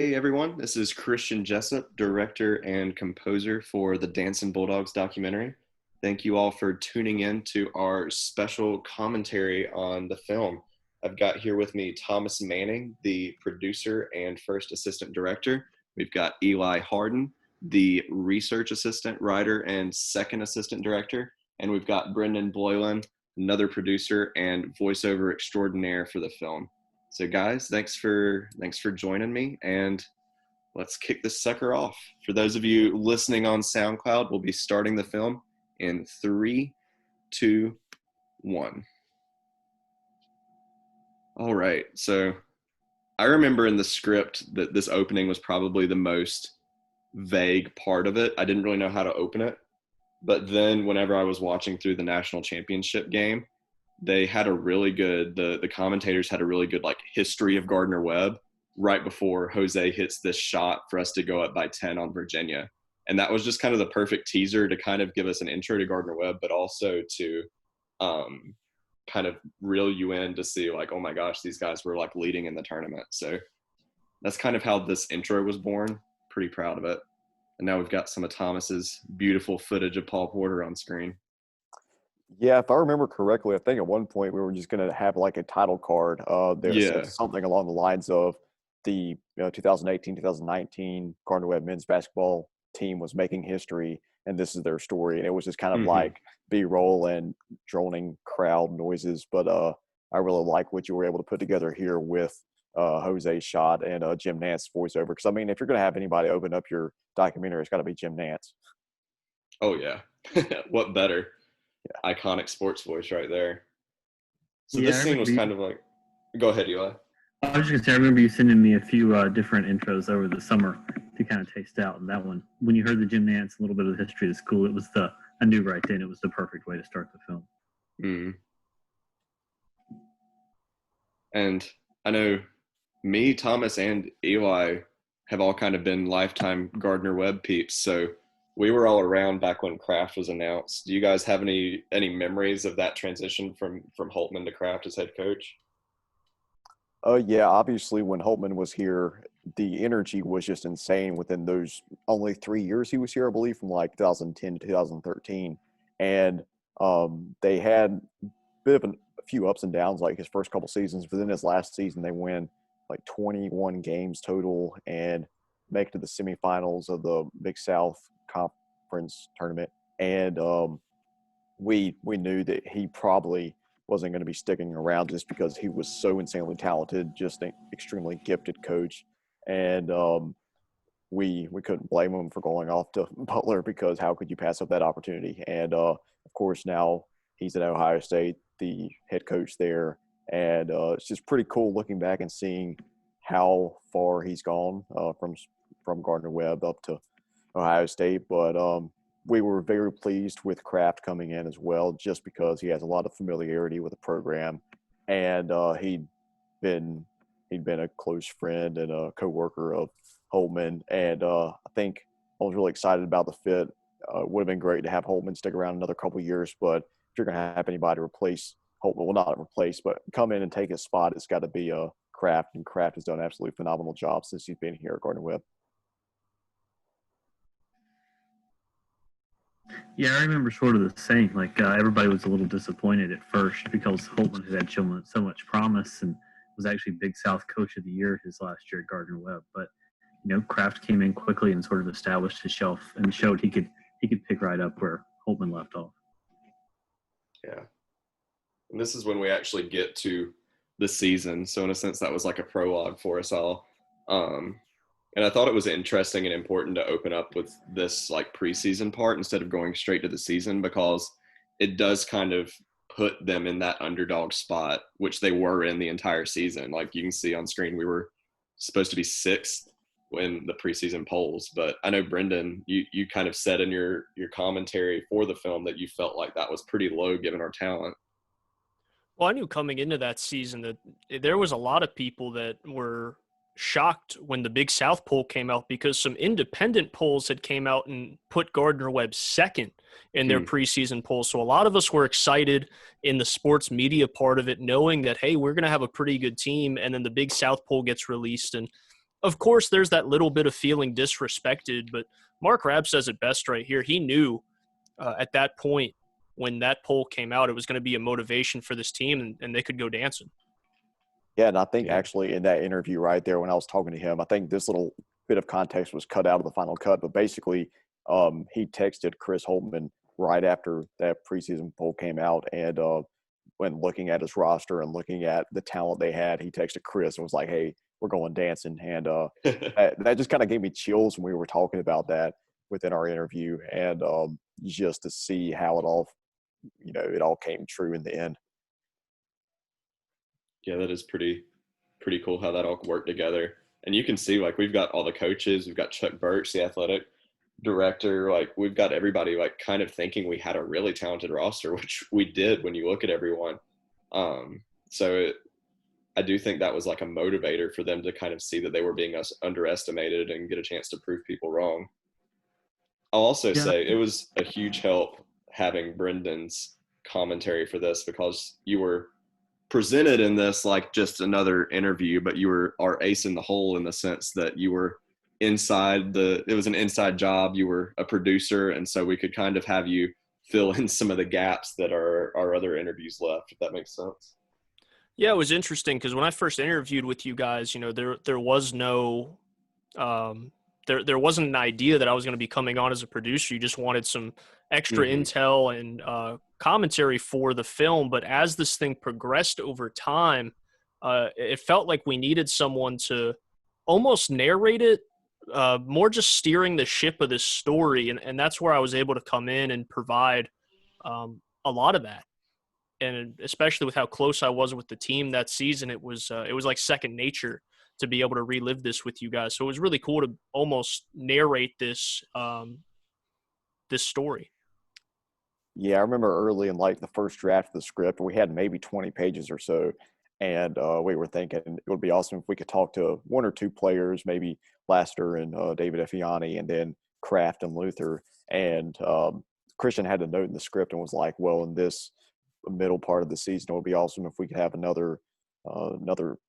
Hey everyone, this is Christian Jessup, director and composer for the Dancin Bulldogs documentary. Thank you all for tuning in to our special commentary on the film. I've got here with me Thomas Manning, the producer and first assistant director. We've got Eli Hardin, the research assistant, writer, and second assistant director. And we've got Brendan Boylan, another producer and voiceover extraordinaire for the film. So guys, thanks for joining me, and let's kick this sucker off. For those of you listening on SoundCloud, we'll be starting the film in 3, 2, 1. All right, so I remember in the script that this opening was probably the most vague part of it. I didn't really know how to open it, but then whenever I was watching through the national championship game, they had a really good, the commentators had a really good like history of Gardner Webb right before Jose hits this shot for us to go up by 10 on Virginia. And that was just kind of the perfect teaser to kind of give us an intro to Gardner Webb, but also to kind of reel you in to see like, oh my gosh, these guys were like leading in the tournament. So that's kind of how this intro was born. Pretty proud of it. And now we've got some of Thomas's beautiful footage of Paul Porter on screen. Yeah, if I remember correctly, I think at one point we were just going to have like a title card. There's something along the lines of the 2018-2019 Gardner Webb men's basketball team was making history, and this is their story. And it was just kind of like B-roll and droning crowd noises. But I really like what you were able to put together here with Jose's shot and Jim Nantz voiceover. Because, I mean, if you're going to have anybody open up your documentary, it's got to be Jim Nantz. Oh, yeah. What better? Yeah. Iconic sports voice right there. So this scene was kind of like, go ahead, Eli. I was just gonna say, I remember you sending me a few different intros over the summer to kind of taste out, and that one, when you heard the Jim Nantz, a little bit of the history of the school, I knew right then it was the perfect way to start the film. And I know me, Thomas, and Eli have all kind of been lifetime Gardner Webb peeps, so we were all around back when Kraft was announced. Do you guys have any memories of that transition from Holtman to Kraft as head coach? Yeah, obviously when Holtman was here, the energy was just insane within those only 3 years he was here, I believe, from like 2010 to 2013. And they had a bit of a few ups and downs like his first couple seasons, but then his last season they win like 21 games total and make it to the semifinals of the Big South Conference tournament. And we knew that he probably wasn't going to be sticking around just because he was so insanely talented, just an extremely gifted coach. And we couldn't blame him for going off to Butler, because how could you pass up that opportunity? And of course now he's at Ohio State, the head coach there. And it's just pretty cool looking back and seeing how far he's gone from Gardner Webb up to Ohio State. But we were very pleased with Kraft coming in as well, just because he has a lot of familiarity with the program, and he'd been a close friend and a coworker of Holtman. And I think I was really excited about the fit. It would have been great to have Holtman stick around another couple of years, but if you're going to have anybody replace Holtman, well, not replace, but come in and take his spot, it's got to be Kraft, and Kraft has done an absolutely phenomenal job since he's been here at Gardner Webb. Yeah, I remember sort of the same. Like everybody was a little disappointed at first because Holtman had shown so much promise and was actually Big South Coach of the Year his last year at Gardner Webb. But Kraft came in quickly and sort of established his shelf and showed he could pick right up where Holtman left off. Yeah, and this is when we actually get to the season. So in a sense, that was like a prologue for us all. And I thought it was interesting and important to open up with this like preseason part instead of going straight to the season, because it does kind of put them in that underdog spot, which they were in the entire season. Like you can see on screen, we were supposed to be 6th in the preseason polls. But I know, Brendan, you kind of said in your commentary for the film that you felt like that was pretty low given our talent. Well, I knew coming into that season that there was a lot of people that were shocked when the Big South poll came out, because some independent polls had came out and put Gardner Webb second in their preseason poll. So a lot of us were excited in the sports media part of it, knowing that, hey, we're going to have a pretty good team. And then the Big South poll gets released, and of course, there's that little bit of feeling disrespected, but Mark Rabb says it best right here. He knew at that point when that poll came out, it was going to be a motivation for this team, and they could go dancing. Yeah, and I think actually in that interview right there when I was talking to him, I think this little bit of context was cut out of the final cut, but basically he texted Chris Holtman right after that preseason poll came out, and when looking at his roster and looking at the talent they had, he texted Chris and was like, "Hey, we're going dancing," and that just kind of gave me chills when we were talking about that within our interview, and just to see how it all, it all came true in the end. Yeah, that is pretty cool how that all worked together. And you can see, like, we've got all the coaches, we've got Chuck Birch, the athletic director, like we've got everybody like kind of thinking we had a really talented roster, which we did when you look at everyone. I do think that was like a motivator for them to kind of see that they were being underestimated and get a chance to prove people wrong. I'll also say it was a huge help having Brendan's commentary for this, because you were presented in this like just another interview, but you were our ace in the hole in the sense that you were it was an inside job. You were a producer, and so we could kind of have you fill in some of the gaps that our other interviews left, if that makes sense. Yeah, it was interesting because when I first interviewed with you guys, there was no there wasn't an idea that I was going to be coming on as a producer. You just wanted some extra intel and commentary for the film. But as this thing progressed over time, it felt like we needed someone to almost narrate it, more just steering the ship of this story. And that's where I was able to come in and provide a lot of that. And especially with how close I was with the team that season, it was like second nature to be able to relive this with you guys. So it was really cool to almost narrate this this story. Yeah, I remember early in like the first draft of the script, we had maybe 20 pages or so, and we were thinking it would be awesome if we could talk to one or two players, maybe Laster and David Effiani, and then Kraft and Luther. And Christian had a note in the script and was like, well, in this middle part of the season, it would be awesome if we could have another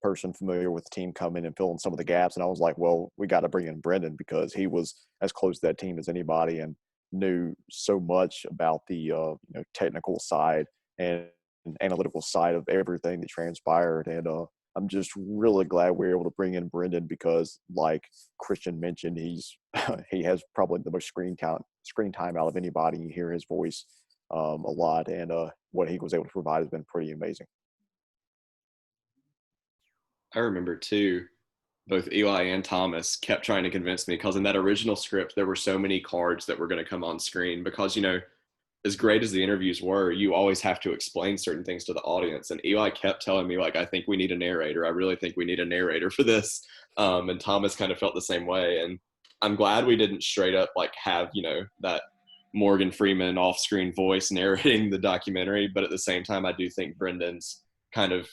person familiar with the team come in and fill in some of the gaps. And I was like, well, we got to bring in Brendan, because he was as close to that team as anybody and knew so much about the technical side and analytical side of everything that transpired. And I'm just really glad we were able to bring in Brendan, because like Christian mentioned, he has probably the most screen time out of anybody. You hear his voice a lot, and what he was able to provide has been pretty amazing. I remember too, both Eli and Thomas kept trying to convince me, because in that original script, there were so many cards that were going to come on screen, because, as great as the interviews were, you always have to explain certain things to the audience. And Eli kept telling me, like, I think we need a narrator. I really think we need a narrator for this. And Thomas kind of felt the same way. And I'm glad we didn't straight up like have, that Morgan Freeman off-screen voice narrating the documentary. But at the same time, I do think Brendan's kind of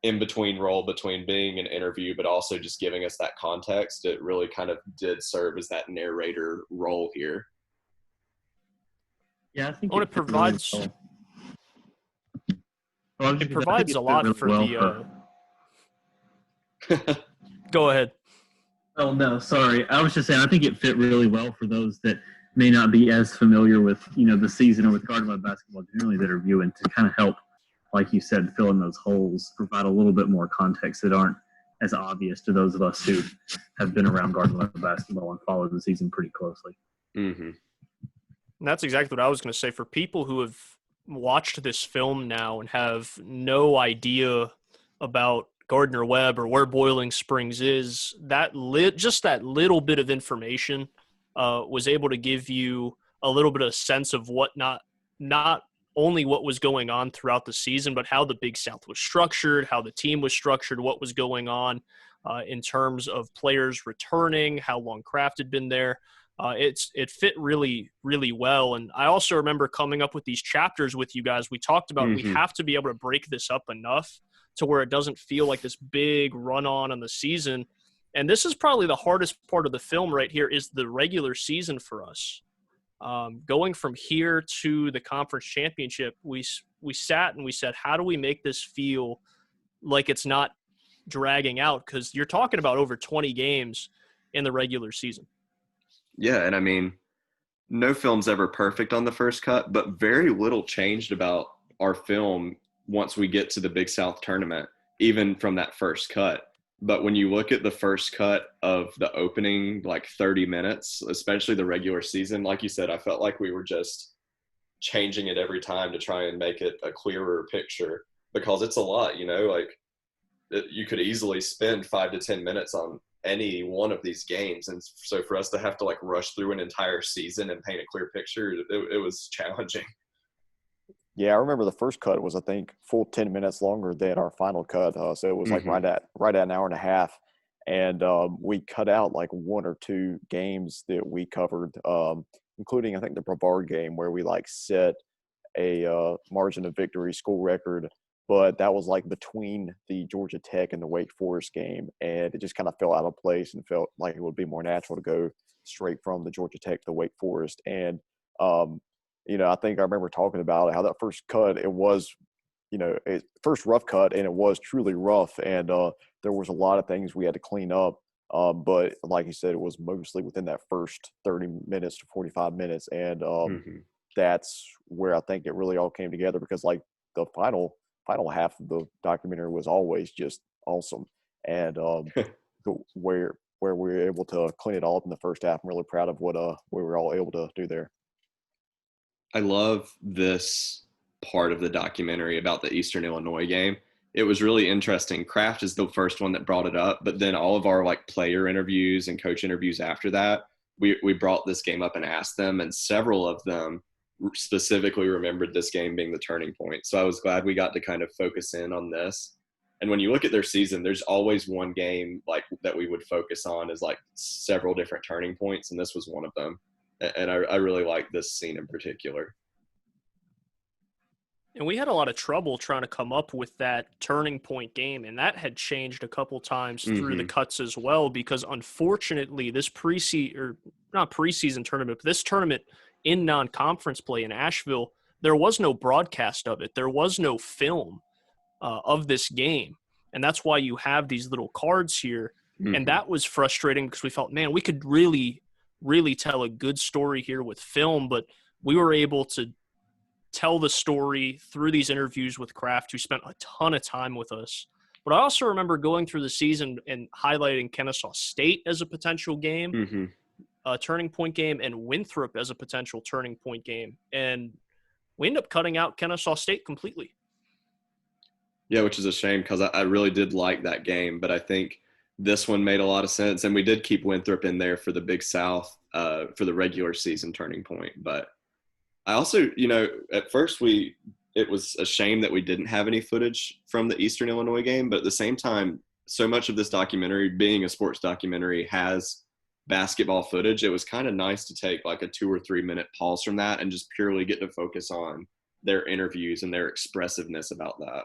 in-between role between being an interview but also just giving us that context, it really kind of did serve as that narrator role here. Yeah, I think it provides it provides a lot for the Go ahead. Oh, no, sorry. I was just saying, I think it fit really well for those that may not be as familiar with, the season or with Garden Web basketball generally that are viewing, to kind of help, like you said, fill in those holes, provide a little bit more context that aren't as obvious to those of us who have been around Garden Web basketball and followed the season pretty closely. Mm-hmm. And that's exactly what I was going to say. For people who have watched this film now and have no idea about Gardner Webb or where Boiling Springs is, just that little bit of information was able to give you a little bit of sense of what not only what was going on throughout the season, but how the Big South was structured, how the team was structured, what was going on in terms of players returning, how long Kraft had been there. It fit really, really well. And I also remember coming up with these chapters with you guys. We talked about we have to be able to break this up enough to where it doesn't feel like this big run-on the season. And this is probably the hardest part of the film right here, is the regular season for us. Going from here to the conference championship, we sat and we said, how do we make this feel like it's not dragging out, because you're talking about over 20 games in the regular season. Yeah, and I mean, no film's ever perfect on the first cut, but very little changed about our film once we get to the Big South tournament, even from that first cut. But when you look at the first cut of the opening, like 30 minutes, especially the regular season, like you said, I felt like we were just changing it every time to try and make it a clearer picture, because it's a lot, like you could easily spend 5 to 10 minutes on any one of these games. And so for us to have to like rush through an entire season and paint a clear picture, it was challenging. Yeah, I remember the first cut was, I think, full 10 minutes longer than our final cut. So it was like right at an hour and a half. And we cut out like one or two games that we covered, including, I think, the Brevard game where we like set a margin of victory school record. But that was like between the Georgia Tech and the Wake Forest game. And it just kind of fell out of place and felt like it would be more natural to go straight from the Georgia Tech to the Wake Forest. And, I think I remember talking about how that first cut, it was, first rough cut, and it was truly rough. And there was a lot of things we had to clean up. But like you said, it was mostly within that first 30 minutes to 45 minutes. And that's where I think it really all came together, because like the final half of the documentary was always just awesome. And where we were able to clean it all up in the first half, I'm really proud of what we were all able to do there. I love this part of the documentary about the Eastern Illinois game. It was really interesting. Kraft is the first one that brought it up, but then all of our like player interviews and coach interviews after that, we brought this game up and asked them, and several of them specifically remembered this game being the turning point. So I was glad we got to kind of focus in on this. And when you look at their season, there's always one game like that we would focus on as like several different turning points, and this was one of them. And I really like this scene in particular. And we had a lot of trouble trying to come up with that turning point game, and that had changed a couple times through the cuts as well, because unfortunately this not preseason tournament, but this tournament in non-conference play in Asheville, there was no broadcast of it. There was no film of this game, and that's why you have these little cards here. And that was frustrating, because we felt, man, we could really tell a good story here with film, but we were able to tell the story through these interviews with Kraft, who spent a ton of time with us. But I also remember going through the season and highlighting Kennesaw State as a potential game, a turning point game, and Winthrop as a potential turning point game. And we ended up cutting out Kennesaw State completely. Yeah, which is a shame, because I really did like that game, but I think this one made a lot of sense. And we did keep Winthrop in there for the Big South for the regular season turning point. But I also, at first it was a shame that we didn't have any footage from the Eastern Illinois game. But at the same time, so much of this documentary, being a sports documentary, has basketball footage. It was kind of nice to take like a 2 or 3 minute pause from that and just purely get to focus on their interviews and their expressiveness about that.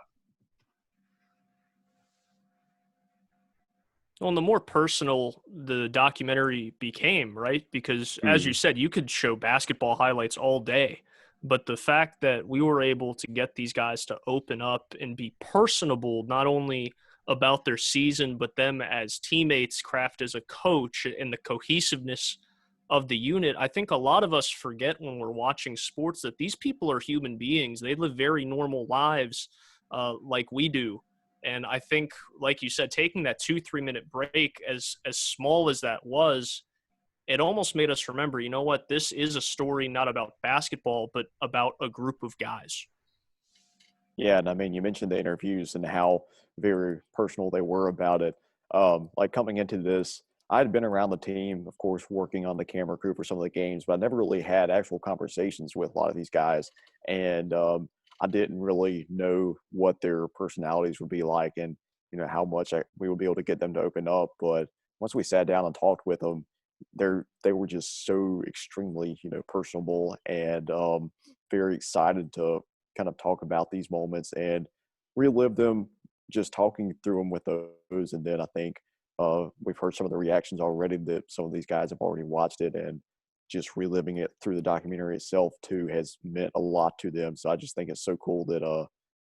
Well, and the more personal the documentary became, right? Because as you said, you could show basketball highlights all day, but the fact that we were able to get these guys to open up and be personable, not only about their season, but them as teammates, Kraft as a coach, and the cohesiveness of the unit. I think a lot of us forget when we're watching sports that these people are human beings. They live very normal lives like we do. And I think, like you said, taking that 2-3 minute break, as small as that was, it almost made us remember, you know what, this is a story not about basketball, but about a group of guys. Yeah, and I mean, you mentioned the interviews and how very personal they were about it. Like coming into this, I had been around the team, of course, working on the camera crew for some of the games, but I never really had actual conversations with a lot of these guys. And I didn't really know what their personalities would be like, and how much we would be able to get them to open up. But once we sat down and talked with them, they were just so extremely personable and very excited to kind of talk about these moments and relive them, just talking through them with those. And then I think we've heard some of the reactions already that some of these guys have already watched it, and just reliving it through the documentary itself too has meant a lot to them. So I just think it's so cool that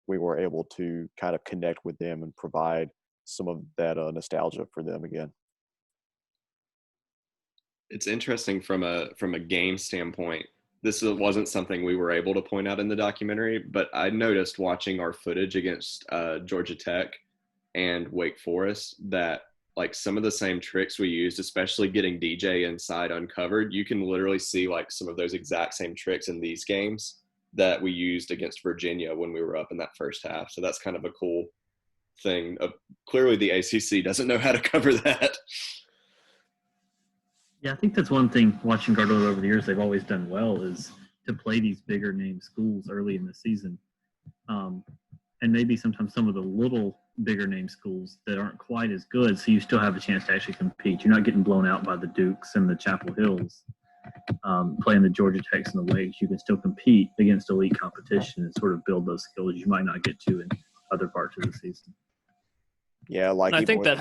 we were able to kind of connect with them and provide some of that nostalgia for them again. It's interesting from a game standpoint. This wasn't something we were able to point out in the documentary, but I noticed watching our footage against Georgia Tech and Wake Forest that like some of the same tricks we used, especially getting DJ inside uncovered, you can literally see like some of those exact same tricks in these games that we used against Virginia when we were up in that first half. So that's kind of a cool thing. Clearly the ACC doesn't know how to cover that. Yeah, I think that's one thing watching Gardner over the years they've always done well is to play these bigger name schools early in the season. And maybe sometimes some of the little bigger name schools that aren't quite as good, so you still have a chance to actually compete. You're not getting blown out by the Dukes and the Chapel Hills. Playing the Georgia Techs and the Wakes, you can still compete against elite competition and sort of build those skills you might not get to in other parts of the season. Yeah, like I think that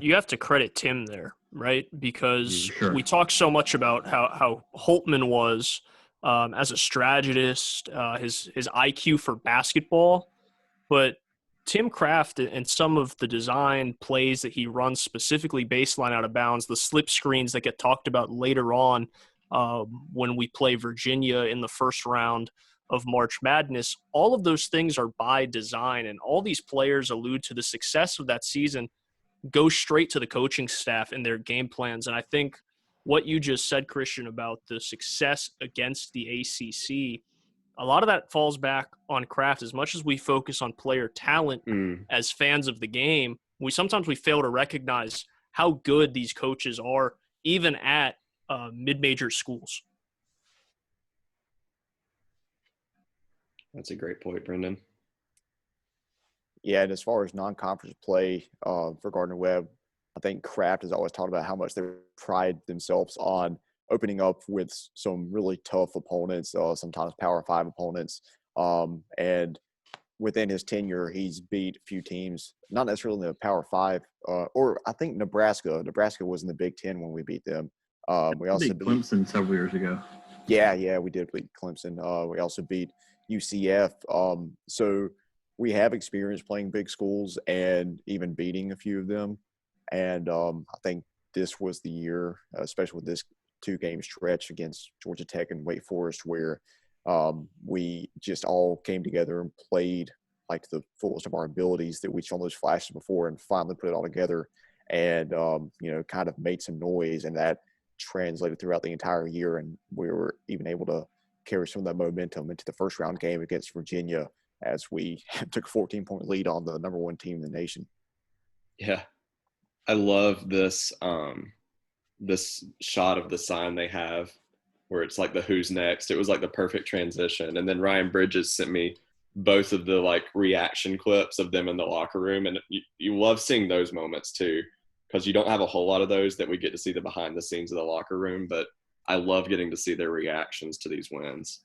you have to credit Tim there, right? Because we talk so much about how Holtman was as a strategist, his IQ for basketball, but Tim Kraft and some of the design plays that he runs specifically baseline out of bounds, the slip screens that get talked about later on when we play Virginia in the first round of March Madness, all of those things are by design, and all these players allude to the success of that season go straight to the coaching staff and their game plans. And I think what you just said, Christian, about the success against the ACC, a lot of that falls back on Kraft. As much as we focus on player talent as fans of the game, we sometimes fail to recognize how good these coaches are, even at mid-major schools. That's a great point, Brendan. Yeah, and as far as non-conference play for Gardner-Webb, I think Kraft has always talked about how much they pride themselves on opening up with some really tough opponents, sometimes Power 5 opponents. And within his tenure, he's beat a few teams, not necessarily in the Power 5, or I think Nebraska. Nebraska was in the Big Ten when we beat them. We also beat Clemson several years ago. Yeah, we did beat Clemson. We also beat UCF. So we have experience playing big schools and even beating a few of them. And I think this was the year, especially with this 2-game stretch against Georgia Tech and Wake Forest, where we just all came together and played like the fullest of our abilities that we'd shown those flashes before and finally put it all together and, kind of made some noise. And that translated throughout the entire year. And we were even able to carry some of that momentum into the first round game against Virginia as we took a 14-point lead on the number 1 team in the nation. Yeah. I love this this shot of the sign they have where it's like the who's next. It was like the perfect transition. And then Ryan Bridges sent me both of the like reaction clips of them in the locker room. And you love seeing those moments too, because you don't have a whole lot of those that we get to see the behind the scenes of the locker room. But I love getting to see their reactions to these wins.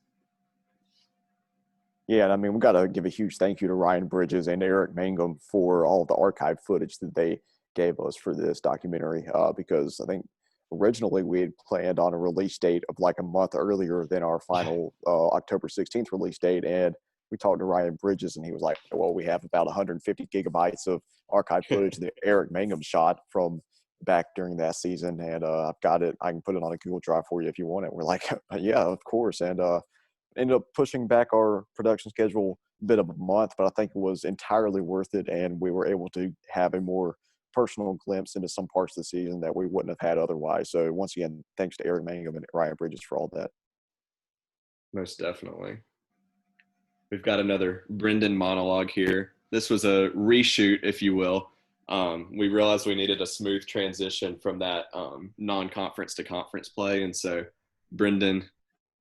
Yeah, and I mean, we got to give a huge thank you to Ryan Bridges and Eric Mangum for all of the archive footage that they gave us for this documentary, because I think originally we had planned on a release date of like a month earlier than our final October 16th release date. And we talked to Ryan Bridges and he was like, well, we have about 150 gigabytes of archive footage that Eric Mangum shot from back during that season. And I've got it. I can put it on a Google Drive for you if you want it. We're like, yeah, of course. And ended up pushing back our production schedule a bit of a month, but I think it was entirely worth it. And we were able to have a more personal glimpse into some parts of the season that we wouldn't have had otherwise. So once again, thanks to Eric Mangum and Ryan Bridges for all that. Most definitely. We've got another Brendan monologue here. This was a reshoot, if you will. We realized we needed a smooth transition from that non-conference to conference play. And so Brendan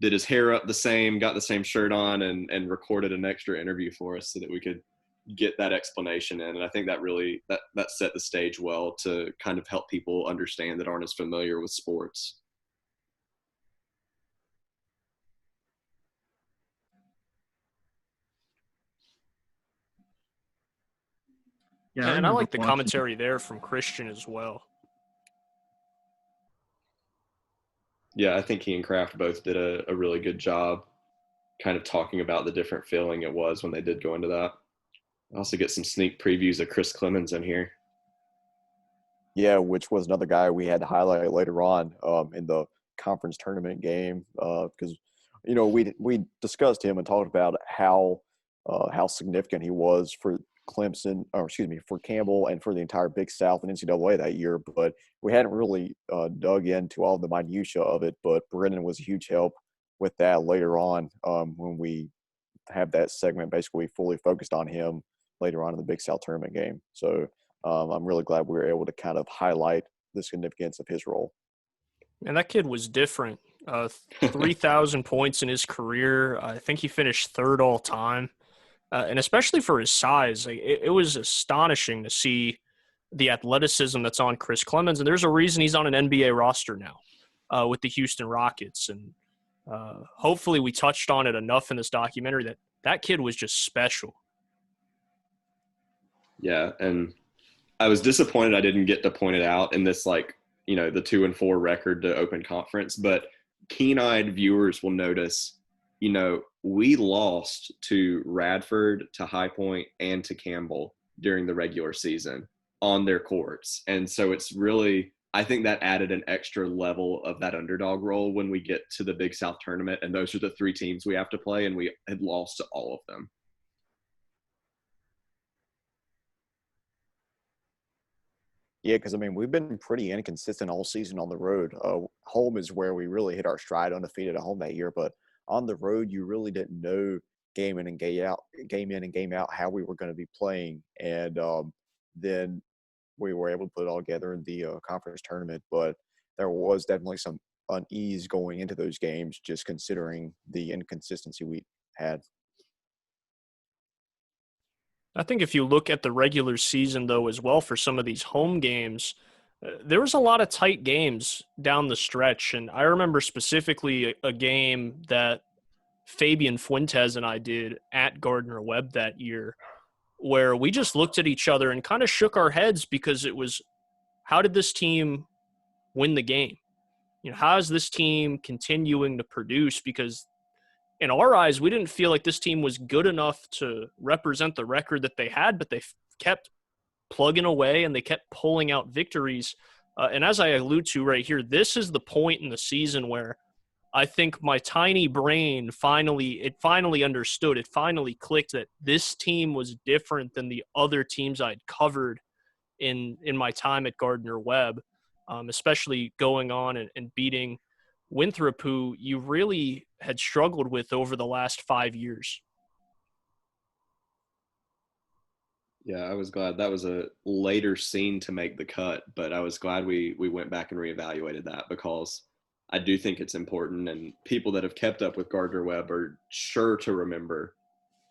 did his hair up the same, got the same shirt on, and recorded an extra interview for us so that we could get that explanation in. And I think that really that set the stage well to kind of help people understand that aren't as familiar with sports. Yeah, and I like the commentary there from Christian as well. Yeah, I think he and Kraft both did a really good job kind of talking about the different feeling it was when they did go into that. I also get some sneak previews of Chris Clemens in here. Yeah, which was another guy we had to highlight later on in the conference tournament game because we discussed him and talked about how significant he was for Clemson, or excuse me, for Campbell and for the entire Big South and NCAA that year. But we hadn't really dug into all the minutia of it. But Brennan was a huge help with that later on when we have that segment basically fully focused on him later on in the Big South tournament game. So I'm really glad we were able to kind of highlight the significance of his role. And that kid was different. 3,000 points in his career. I think he finished third all time. And especially for his size, it was astonishing to see the athleticism that's on Chris Clemens. And there's a reason he's on an NBA roster now with the Houston Rockets. And hopefully we touched on it enough in this documentary that kid was just special. Yeah, and I was disappointed I didn't get to point it out in this, the 2-4 record to open conference, but keen-eyed viewers will notice, we lost to Radford, to High Point, and to Campbell during the regular season on their courts. And so it's really, I think that added an extra level of that underdog role when we get to the Big South tournament. And those are the 3 teams we have to play, and we had lost to all of them. Yeah, because, we've been pretty inconsistent all season on the road. Home is where we really hit our stride, undefeated at home that year. But on the road, you really didn't know game in and game out how we were going to be playing. And then we were able to put it all together in the conference tournament. But there was definitely some unease going into those games, just considering the inconsistency we had. I think if you look at the regular season, though, as well, for some of these home games, there was a lot of tight games down the stretch. And I remember specifically a game that Fabian Fuentes and I did at Gardner Webb that year, where we just looked at each other and kind of shook our heads because it was, how did this team win the game? How is this team continuing to produce? Because in our eyes, we didn't feel like this team was good enough to represent the record that they had, but they kept plugging away and they kept pulling out victories. And as I allude to right here, this is the point in the season where I think my tiny brain finally understood. It finally clicked that this team was different than the other teams I'd covered in my time at Gardner Webb, especially going on and beating Winthrop, who you really had struggled with over the last 5 years. Yeah, I was glad. That was a later scene to make the cut, but I was glad we went back and reevaluated that, because I do think it's important, and people that have kept up with Gardner Webb are sure to remember,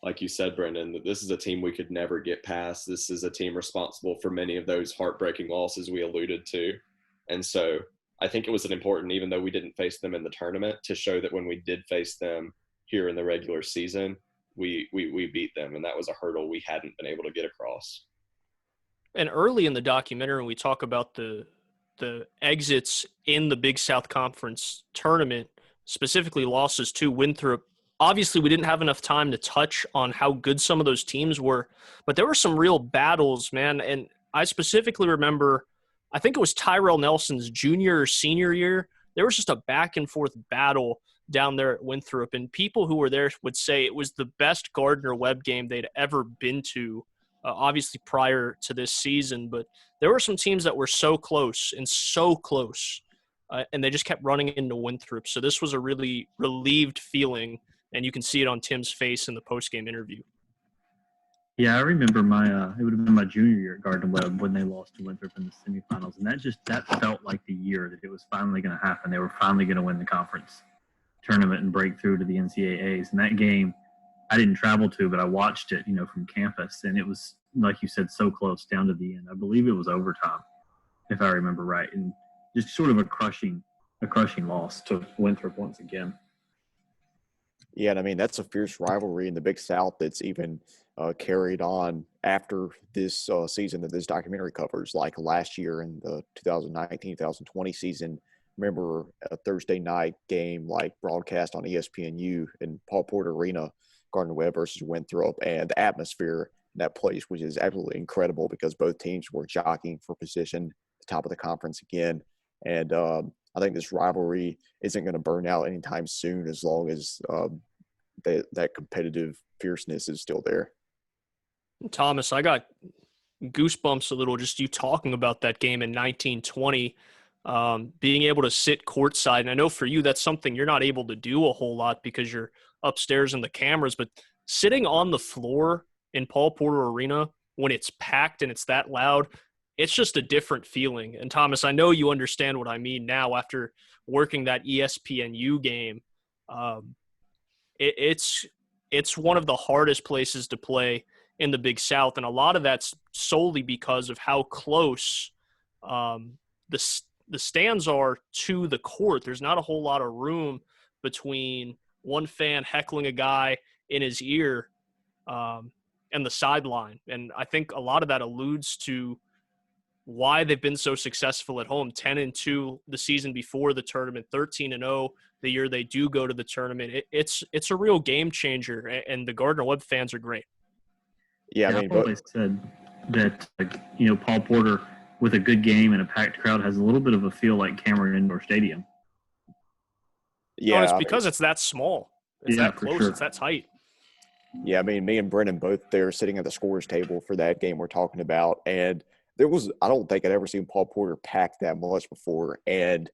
like you said, Brendan, that this is a team we could never get past. This is a team responsible for many of those heartbreaking losses we alluded to. And so I think it was an important, even though we didn't face them in the tournament, to show that when we did face them here in the regular season, we beat them. And that was a hurdle we hadn't been able to get across. And early in the documentary, we talk about the exits in the Big South Conference tournament, specifically losses to Winthrop. Obviously, we didn't have enough time to touch on how good some of those teams were, but there were some real battles, man. And I specifically remember, I think it was Tyrell Nelson's junior or senior year, there was just a back and forth battle down there at Winthrop. And people who were there would say it was the best Gardner Webb game they'd ever been to, obviously prior to this season. But there were some teams that were so close, and they just kept running into Winthrop. So this was a really relieved feeling, and you can see it on Tim's face in the post-game interview. Yeah, I remember it would have been my junior year at Gardner Webb when they lost to Winthrop in the semifinals, and that felt like the year that it was finally going to happen. They were finally going to win the conference tournament and break through to the NCAAs. And that game, I didn't travel to, but I watched it, from campus, and it was, like you said, so close down to the end. I believe it was overtime, if I remember right, and just sort of a crushing loss to Winthrop once again. Yeah, and that's a fierce rivalry in the Big South that's even carried on after this season that this documentary covers. Like last year in the 2019-2020 season, remember a Thursday night game like broadcast on ESPNU in Paul Porter Arena, Gardner Webb versus Winthrop, and the atmosphere that place, which is absolutely incredible because both teams were jockeying for position at the top of the conference again. And I think this rivalry isn't going to burn out anytime soon as long as that competitive fierceness is still there. Thomas, I got goosebumps a little just you talking about that game in 1920, being able to sit courtside. And I know for you, that's something you're not able to do a whole lot because you're upstairs in the cameras, but sitting on the floor in Paul Porter Arena when it's packed and it's that loud, it's just a different feeling. And Thomas, I know you understand what I mean now after working that ESPNU game. It's one of the hardest places to play in the Big South, and a lot of that's solely because of how close the stands are to the court. There's not a whole lot of room between one fan heckling a guy in his ear and the sideline, and I think a lot of that alludes to why they've been so successful at home. 10-2 the season before the tournament, 13-0 the year they do go to the tournament. It's a real game changer, and the Gardner-Webb fans are great. Yeah, I mean, I've always said that, Paul Porter with a good game and a packed crowd has a little bit of a feel like Cameron Indoor Stadium. Yeah, it's because it's that small. It's that close. Sure. It's that tight. Yeah, I mean, me and Brennan both there sitting at the scorer's table for that game we're talking about, and I don't think I'd ever seen Paul Porter pack that much before, and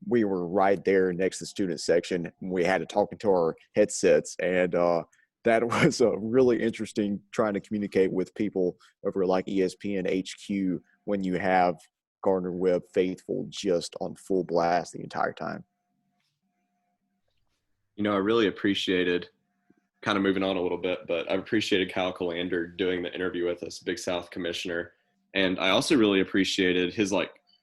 we were right there next to the student section, and we had to talk into our headsets, and that was really interesting trying to communicate with people over like ESPN HQ when you have Gardner-Webb faithful just on full blast the entire time. I really appreciated, kind of moving on a little bit, but I've appreciated Kyle Colander doing the interview with us, Big South commissioner. And I also really appreciated his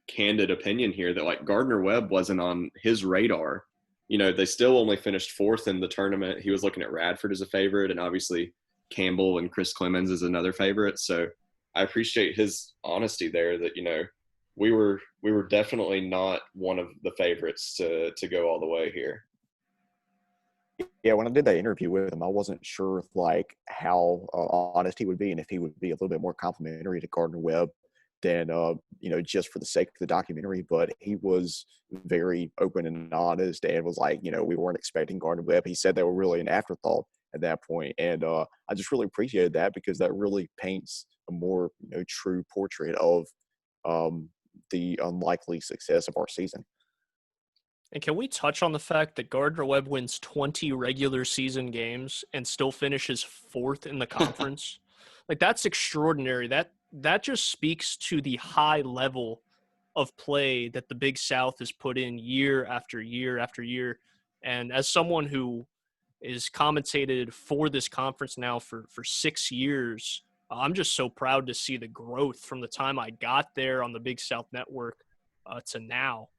candid opinion here that Gardner-Webb wasn't on his radar. They still only finished fourth in the tournament. He was looking at Radford as a favorite, and obviously Campbell and Chris Clemens as another favorite. So I appreciate his honesty there that, we were definitely not one of the favorites to go all the way here. Yeah, when I did that interview with him, I wasn't sure how honest he would be and if he would be a little bit more complimentary to Gardner-Webb than just for the sake of the documentary. But he was very open and honest and was we weren't expecting Gardner-Webb. He said they were really an afterthought at that point, and I just really appreciated that because that really paints a more true portrait of the unlikely success of our season. And can we touch on the fact that Gardner-Webb wins 20 regular season games and still finishes fourth in the conference? That's extraordinary. That just speaks to the high level of play that the Big South has put in year after year after year. And as someone who is commentated for this conference now for 6 years, I'm just so proud to see the growth from the time I got there on the Big South Network to now.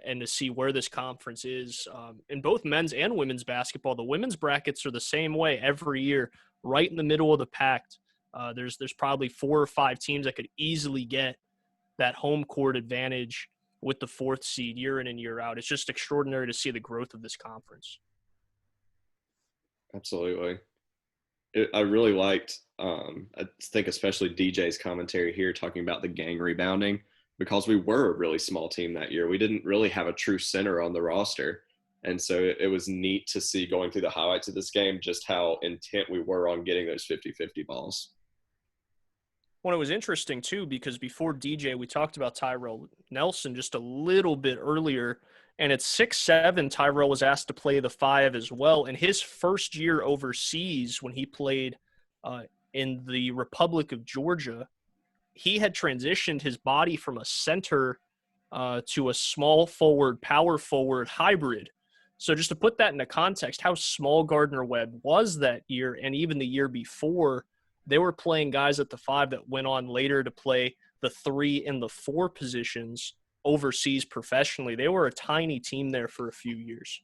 And to see where this conference is in both men's and women's basketball. The women's brackets are the same way every year, right in the middle of the pack. There's probably 4 or 5 teams that could easily get that home court advantage with the 4th seed year in and year out. It's just extraordinary to see the growth of this conference. Absolutely. I really liked, I think especially DJ's commentary here talking about the gang rebounding, because we were a really small team that year. We didn't really have a true center on the roster. And so it was neat to see going through the highlights of this game just how intent we were on getting those 50-50 balls. Well, it was interesting, too, because before DJ, we talked about Tyrell Nelson just a little bit earlier. And at 6'7", Tyrell was asked to play the 5 as well. And his first year overseas when he played in the Republic of Georgia, he had transitioned his body from a center to a small forward, power forward hybrid. So just to put that into context, how small Gardner-Webb was that year and even the year before, they were playing guys at the 5 that went on later to play the 3 and the 4 positions overseas professionally. They were a tiny team there for a few years.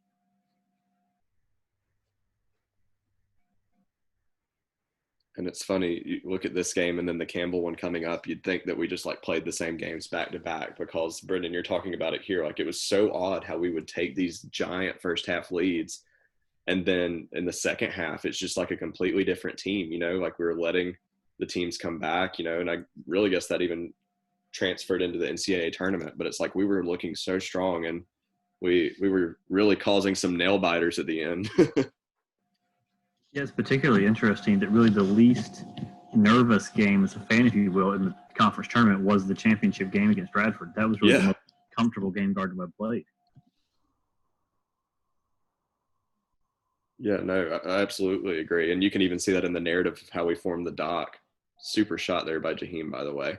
And it's funny, you look at this game and then the Campbell one coming up, you'd think that we just played the same games back to back, because Brendan, you're talking about it here. It was so odd how we would take these giant first half leads. And then in the second half, it's just a completely different team, we were letting the teams come back, and I really guess that even transferred into the NCAA tournament. But it's like we were looking so strong, and we were really causing some nail biters at the end. Yeah, it's particularly interesting that really the least nervous game as a fan, if you will, in the conference tournament was the championship game against Radford. That was really the most comfortable game Gardner Webb played. Yeah, no, I absolutely agree. And you can even see that in the narrative of how we formed the doc. Super shot there by Jaheim, by the way.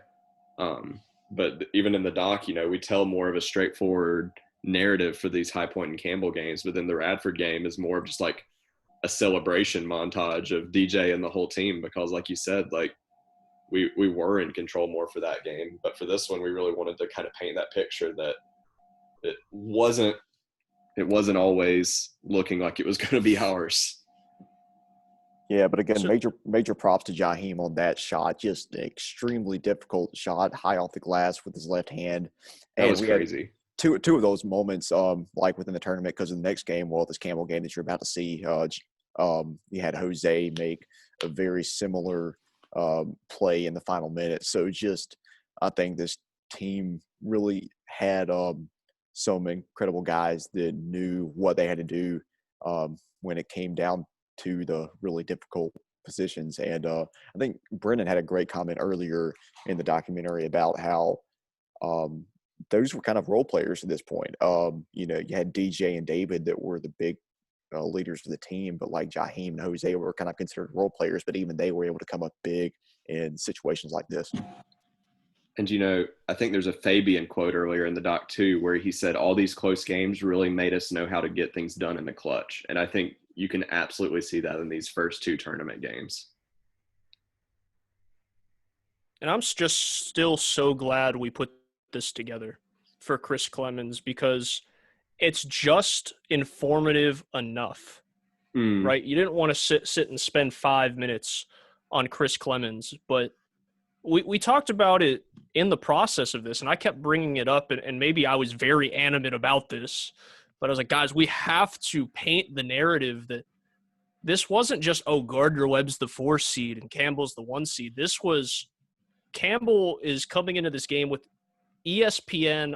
But even in the doc, we tell more of a straightforward narrative for these High Point and Campbell games. But then the Radford game is more of just like a celebration montage of DJ and the whole team, because like you said, like we were in control more for that game. But for this one, we really wanted to kind of paint that picture that it wasn't always looking like it was going to be ours. Yeah, but again, major props to Jaheim on that shot. Just an extremely difficult shot, high off the glass with his left hand. And that was crazy. Two of those moments, like within the tournament, because in the next game, this Campbell game that you're about to see, you had Jose make a very similar play in the final minute. So I think this team really had some incredible guys that knew what they had to do when it came down to the really difficult positions. And I think Brennan had a great comment earlier in the documentary about how those were kind of role players at this point. You had DJ and David that were the big leaders of the team, but like Jaheim and Jose were kind of considered role players, but even they were able to come up big in situations like this. And, I think there's a Fabian quote earlier in the doc too, where he said, all these close games really made us know how to get things done in the clutch. And I think you can absolutely see that in these first two tournament games. And I'm just still so glad we put this together for Chris Clemens, because it's just informative enough, right? You didn't want to sit and spend 5 minutes on Chris Clemens, but we talked about it in the process of this, and I kept bringing it up, and maybe I was very animate about this, but I was like, guys, we have to paint the narrative that this wasn't just, Gardner Webb's the 4 seed and Campbell's the 1 seed. This was Campbell is coming into this game with ESPN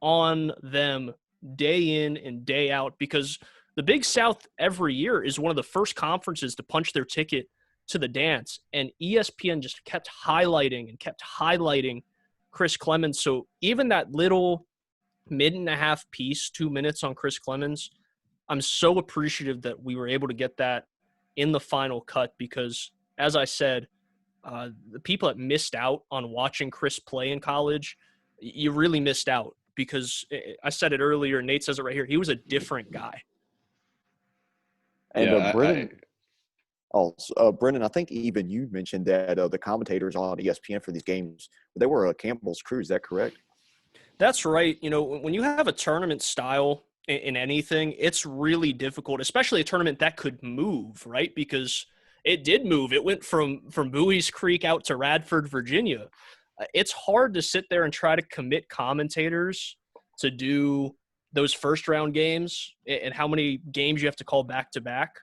on them day in and day out, because the Big South every year is one of the first conferences to punch their ticket to the dance, and ESPN just kept highlighting Chris Clemens. So even that little minute and a half piece, 2 minutes on Chris Clemens, I'm so appreciative that we were able to get that in the final cut, because as I said, the people that missed out on watching Chris play in college, you really missed out, because I said it earlier, Nate says it right here, he was a different guy. And Brendan, I think even you mentioned that the commentators on ESPN for these games, they were Campbell's crew. Is that correct? That's right. When you have a tournament style in anything, it's really difficult, especially a tournament that could move, right? Because it did move. It went from Bowie's Creek out to Radford, Virginia. It's hard to sit there and try to commit commentators to do those first round games and how many games you have to call back to back,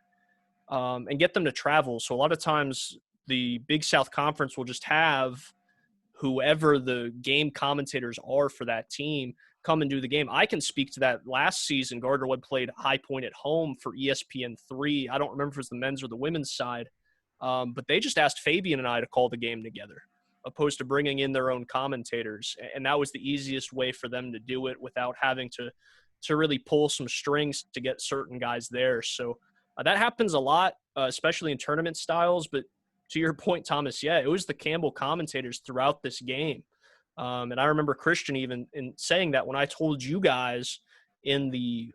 and get them to travel. So a lot of times the Big South Conference will just have whoever the game commentators are for that team come and do the game. I can speak to that. Last season, Gardner Webb played High Point at home for ESPN3. I don't remember if it was the men's or the women's side, but they just asked Fabian and I to call the game together, opposed to bringing in their own commentators. And that was the easiest way for them to do it without having to really pull some strings to get certain guys there. So that happens a lot, especially in tournament styles. But to your point, Thomas, yeah, it was the Campbell commentators throughout this game. And I remember Christian even in saying that when I told you guys in the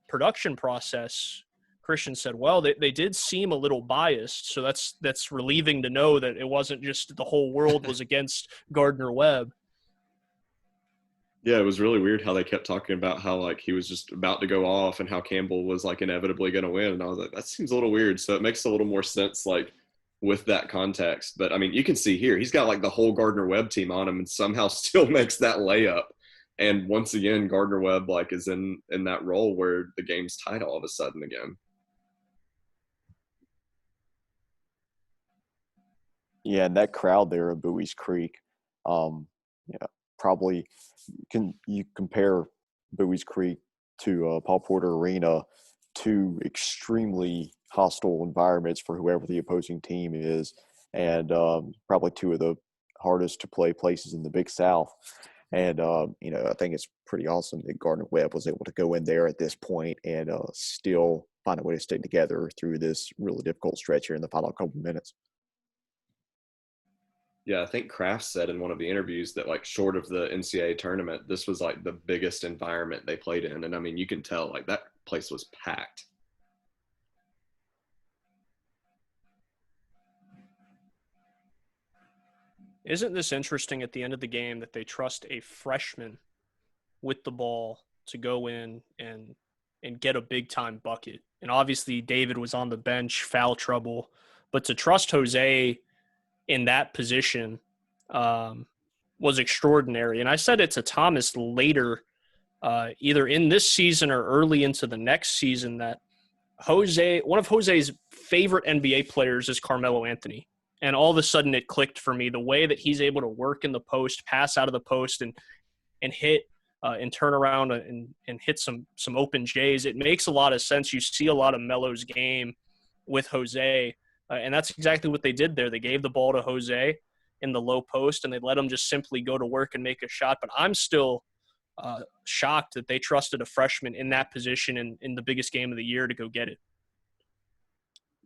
production process, Christian said, well, they did seem a little biased. So that's relieving to know that it wasn't just the whole world was against Gardner Webb. Yeah, it was really weird how they kept talking about how like he was just about to go off and how Campbell was like inevitably going to win. And I was like, that seems a little weird. So it makes a little more sense like with that context. But I mean, you can see here, he's got like the whole Gardner Webb team on him and somehow still makes that layup. And once again, Gardner Webb like is in that role where the game's tied all of a sudden again. Yeah, and that crowd there at Bowie's Creek, yeah, probably can you compare Bowie's Creek to Paul Porter Arena, two extremely hostile environments for whoever the opposing team is, and probably two of the hardest to play places in the Big South. And I think it's pretty awesome that Gardner Webb was able to go in there at this point and still find a way to stick together through this really difficult stretch here in the final couple of minutes. Yeah, I think Kraft said in one of the interviews that, like, short of the NCAA tournament, this was like the biggest environment they played in. And I mean, you can tell, like, that place was packed. Isn't this interesting at the end of the game that they trust a freshman with the ball to go in and get a big time bucket? And obviously David was on the bench, foul trouble, but to trust Jose in that position was extraordinary. And I said it to Thomas later, either in this season or early into the next season, that one of Jose's favorite NBA players is Carmelo Anthony. And all of a sudden it clicked for me, the way that he's able to work in the post, pass out of the post, and hit and turn around and hit some open J's. It makes a lot of sense. You see a lot of Melo's game with Jose, and that's exactly what they did there. They gave the ball to Jose in the low post, and they let him just simply go to work and make a shot. But I'm still shocked that they trusted a freshman in that position in the biggest game of the year to go get it.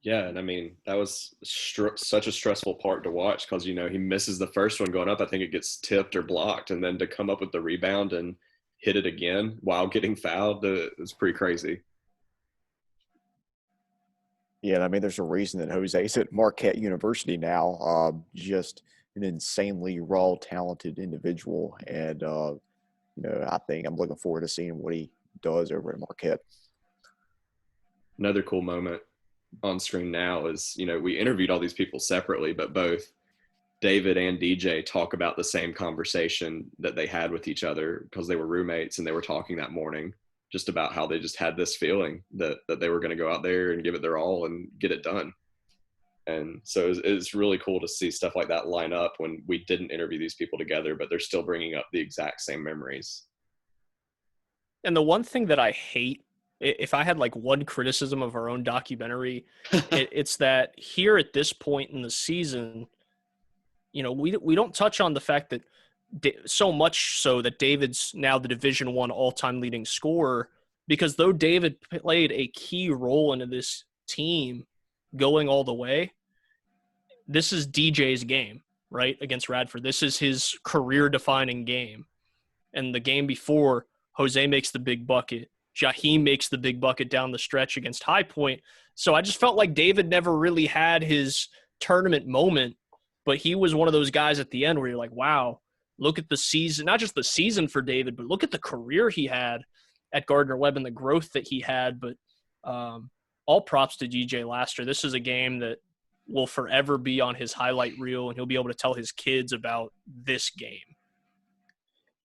Yeah, and I mean, that was such a stressful part to watch because, he misses the first one going up. I think it gets tipped or blocked, and then to come up with the rebound and hit it again while getting fouled, it's pretty crazy. Yeah, and I mean, there's a reason that Jose's at Marquette University now. Just an insanely raw, talented individual, and I think I'm looking forward to seeing what he does over at Marquette. Another cool moment on screen now is, we interviewed all these people separately, but both David and DJ talk about the same conversation that they had with each other because they were roommates, and they were talking that morning just about how they just had this feeling that they were going to go out there and give it their all and get it done. And so it's really cool to see stuff like that line up when we didn't interview these people together, but they're still bringing up the exact same memories. And the one thing that I hate, if I had like one criticism of our own documentary, it's that here at this point in the season, we don't touch on the fact that so much so that David's now the Division I all-time leading scorer, because though David played a key role into this team going all the way, this is DJ's game, right, against Radford. This is his career-defining game. And the game before, Jose makes the big bucket. Jaheim makes the big bucket down the stretch against High Point. So I just felt like David never really had his tournament moment, but he was one of those guys at the end where you're like, wow, look at the season, not just the season for David, but look at the career he had at Gardner Webb and the growth that he had. But all props to DJ Laster. This is a game that will forever be on his highlight reel, and he'll be able to tell his kids about this game.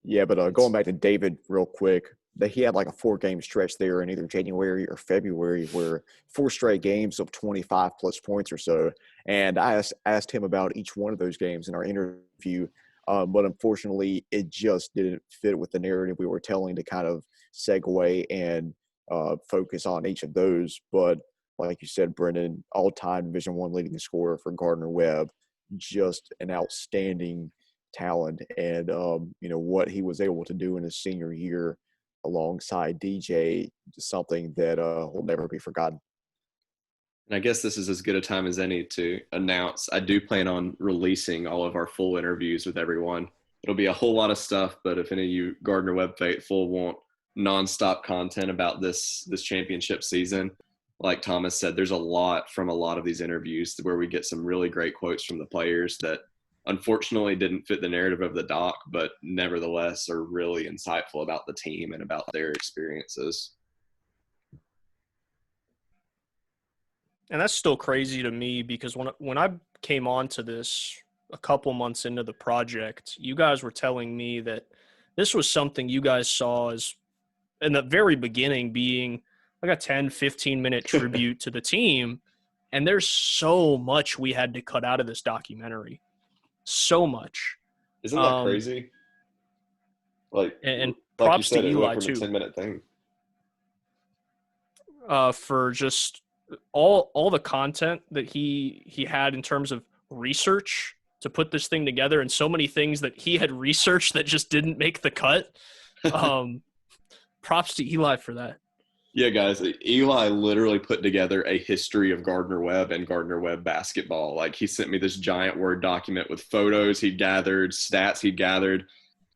Yeah, but going back to David real quick, that he had like a 4-game stretch there in either January or February where 4 straight games of 25 plus points or so. And I asked him about each one of those games in our interview, but unfortunately it just didn't fit with the narrative we were telling to kind of segue and focus on each of those. But like you said, Brendan, all-time Division I leading scorer for Gardner Webb, just an outstanding talent. And, what he was able to do in his senior year alongside DJ, something that will never be forgotten. And I guess this is as good a time as any to announce I do plan on releasing all of our full interviews with everyone. It'll be a whole lot of stuff, but if any of you Gardner Webb faithful want nonstop content about this championship season, like Thomas said, there's a lot from a lot of these interviews where we get some really great quotes from the players that unfortunately didn't fit the narrative of the doc, but nevertheless are really insightful about the team and about their experiences. And that's still crazy to me because when I came on to this a couple months into the project, you guys were telling me that this was something you guys saw as in the very beginning being like a 10, 15-minute tribute to the team. And there's so much we had to cut out of this documentary. So much. Isn't that crazy? And like props you said, to it Eli went from too. a 10-minute thing. For just all the content that he had in terms of research to put this thing together, and so many things that he had researched that just didn't make the cut. Props to Eli for that. Yeah, guys, Eli literally put together a history of Gardner Webb and Gardner Webb basketball. Like, he sent me this giant Word document with photos he'd gathered, stats he'd gathered,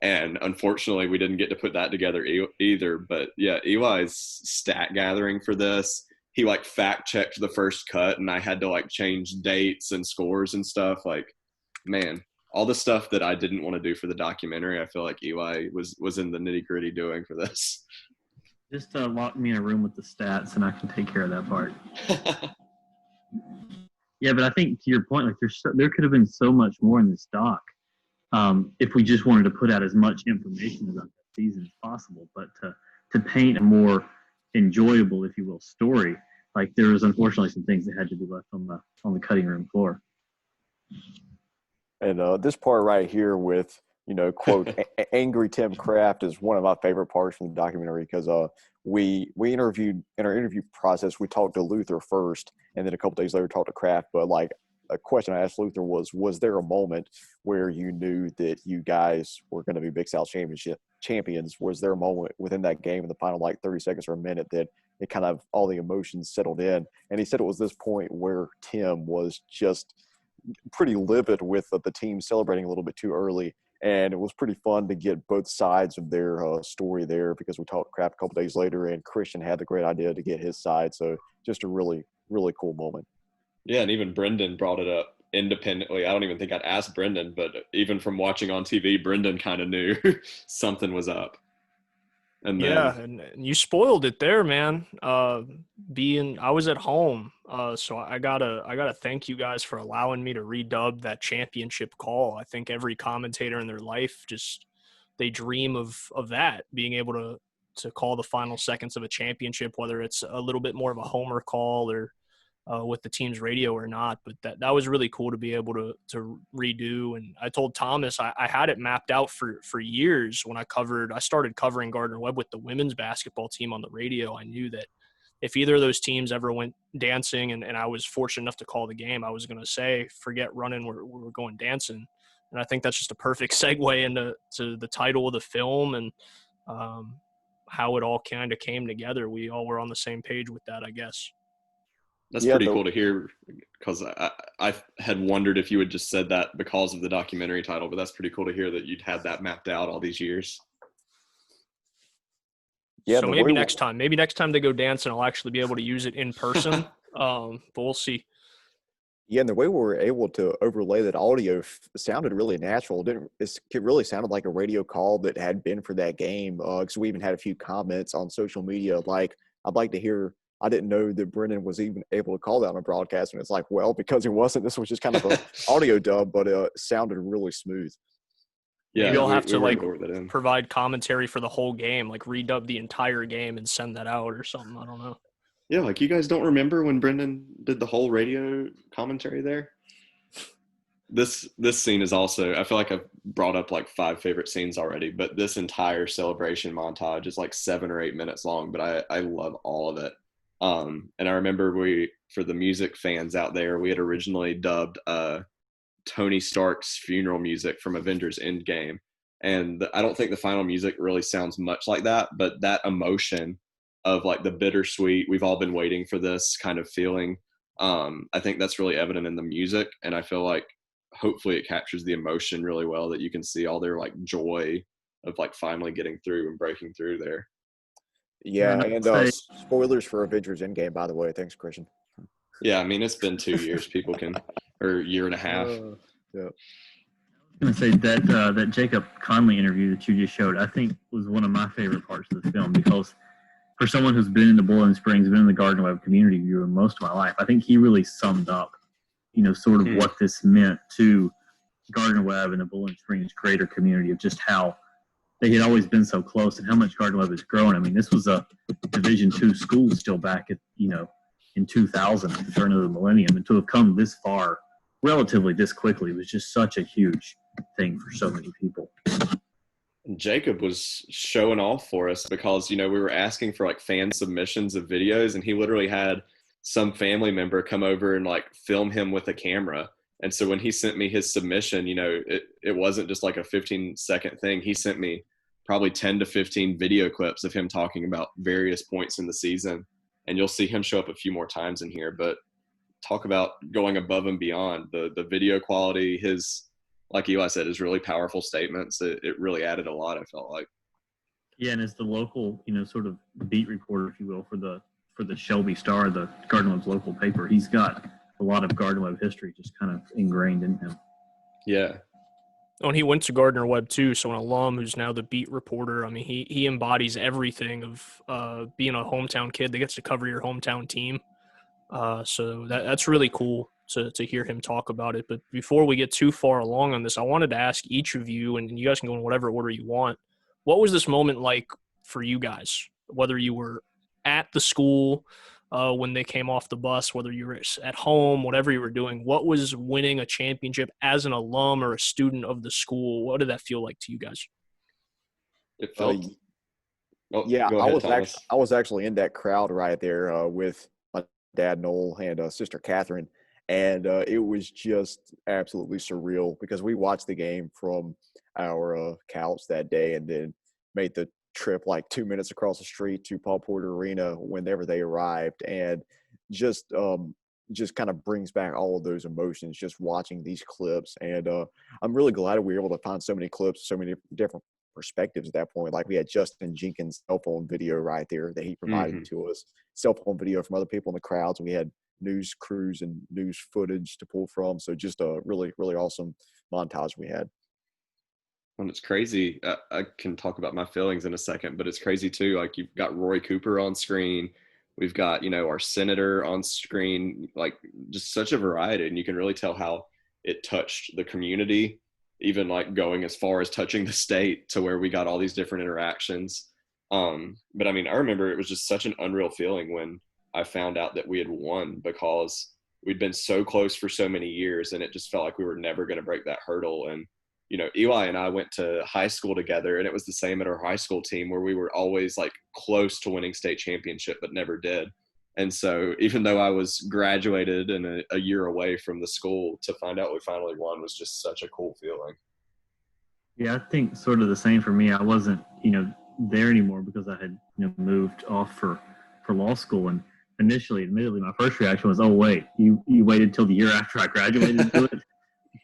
and unfortunately we didn't get to put that together either. But yeah, Eli's stat gathering for this, he like fact checked the first cut, and I had to like change dates and scores and stuff. Like, man, all the stuff that I didn't want to do for the documentary, I feel like Eli was in the nitty gritty doing for this. Just lock me in a room with the stats, and I can take care of that part. Yeah, but I think to your point, like there could have been so much more in this doc if we just wanted to put out as much information about that season as possible. But to paint a more enjoyable, if you will, story, like there was unfortunately some things that had to be left on the cutting room floor. And this part right here with, quote, angry Tim Kraft is one of my favorite parts from the documentary, because we interviewed, in our interview process, we talked to Luther first, and then a couple days later talked to Kraft. But like, a question I asked Luther was there a moment where you knew that you guys were going to be Big South Championship champions? Was there a moment within that game in the final like 30 seconds or a minute that it kind of all the emotions settled in? And he said it was this point where Tim was just pretty livid with the team celebrating a little bit too early. And it was pretty fun to get both sides of their story there, because we talked crap a couple days later, and Christian had the great idea to get his side. So just a really, really cool moment. Yeah, and even Brendan brought it up independently. I don't even think I'd asked Brendan, but even from watching on TV, Brendan kind of knew something was up. And then, yeah, and you spoiled it there, man. I was at home, so I gotta thank you guys for allowing me to redub that championship call. I think every commentator in their life they dream of that, being able to call the final seconds of a championship, whether it's a little bit more of a homer call or with the team's radio or not. But that was really cool to be able to redo. And I told Thomas I had it mapped out for years when I started covering Gardner Webb with the women's basketball team on the radio. I knew that if either of those teams ever went dancing and I was fortunate enough to call the game, I was going to say, forget running, we're going dancing. And I think that's just a perfect segue into the title of the film and how it all kind of came together. We all were on the same page with that, I guess. That's pretty cool to hear, because I had wondered if you had just said that because of the documentary title, but that's pretty cool to hear that you'd had that mapped out all these years. Yeah, so maybe next time they go dancing, I'll actually be able to use it in person. But we'll see. Yeah, and the way we were able to overlay that audio sounded really natural. It really sounded like a radio call that had been for that game. Because we even had a few comments on social media like, I'd like to hear. I didn't know that Brendan was even able to call that on a broadcast. And it's like, well, because he wasn't, this was just kind of an audio dub, but it sounded really smooth. Yeah, maybe I'll have to provide commentary for the whole game, like redub the entire game and send that out or something. I don't know. Yeah, like you guys don't remember when Brendan did the whole radio commentary there? This scene is also, I feel like I've brought up like 5 favorite scenes already, but this entire celebration montage is like 7 or 8 minutes long, but I love all of it. And I remember for the music fans out there, we had originally dubbed Tony Stark's funeral music from Avengers Endgame. And I don't think the final music really sounds much like that, but that emotion of like the bittersweet, we've all been waiting for this kind of feeling, I think that's really evident in the music. And I feel like hopefully it captures the emotion really well, that you can see all their like joy of like finally getting through and breaking through there. Yeah, and spoilers for Avengers Endgame, by the way. Thanks, Christian. Yeah, I mean, it's been 2 years. People can, or a year and a half. Yeah. I was going to say that Jacob Conley interview that you just showed, I think was one of my favorite parts of the film, because for someone who's been in the Boylan Springs, been in the Gardner Webb community viewer most of my life, I think he really summed up, sort of what this meant to Gardner Webb and the Boylan Springs greater community, of just how they had always been so close and how much Gardner Webb has grown. I mean, this was a Division II school still back at, in 2000 at the turn of the millennium, and to have come this far relatively this quickly was just such a huge thing for so many people. Jacob was showing off for us because, we were asking for like fan submissions of videos, and he literally had some family member come over and like film him with a camera. And so when he sent me his submission, it wasn't just like a 15-second thing. He sent me probably 10 to 15 video clips of him talking about various points in the season. And you'll see him show up a few more times in here, but talk about going above and beyond. The video quality, his, like Eli said, is really powerful statements. It really added a lot, I felt like. Yeah, and as the local, sort of beat reporter, if you will, for the Shelby Star, the Gardner Webb's local paper, he's got a lot of Gardner Webb history just kind of ingrained in him. Yeah. Oh, and he went to Gardner Webb too, so an alum who's now the beat reporter. I mean, he embodies everything of being a hometown kid that gets to cover your hometown team. So that's really cool to hear him talk about it. But before we get too far along on this, I wanted to ask each of you, and you guys can go in whatever order you want, what was this moment like for you guys? Whether you were at the school when they came off the bus, whether you were at home, whatever you were doing, what was winning a championship as an alum or a student of the school? What did that feel like to you guys? It felt yeah, go ahead, I was actually in that crowd right there with my dad Noel and sister Catherine, and it was just absolutely surreal because we watched the game from our couch that day, and then made the trip like 2 minutes across the street to Paul Porter Arena whenever they arrived, and just kind of brings back all of those emotions just watching these clips. And I'm really glad we were able to find so many clips, so many different perspectives at that point. Like we had Justin Jenkins' cell phone video right there that he provided to us, cell phone video from other people in the crowds. We had news crews and news footage to pull from. So just a really, really awesome montage we had. And it's crazy. I can talk about my feelings in a second, but it's crazy too. Like you've got Roy Cooper on screen. We've got, our senator on screen, like just such a variety. And you can really tell how it touched the community, even like going as far as touching the state to where we got all these different interactions. But I mean, I remember it was just such an unreal feeling when I found out that we had won, because we'd been so close for so many years, and it just felt like we were never going to break that hurdle. And Eli and I went to high school together, and it was the same at our high school team where we were always like close to winning state championship, but never did. And so even though I was graduated and a year away from the school, to find out we finally won was just such a cool feeling. Yeah, I think sort of the same for me. I wasn't, there anymore because I had, moved off for law school. And initially, admittedly, my first reaction was, oh, wait, you waited till the year after I graduated to do it?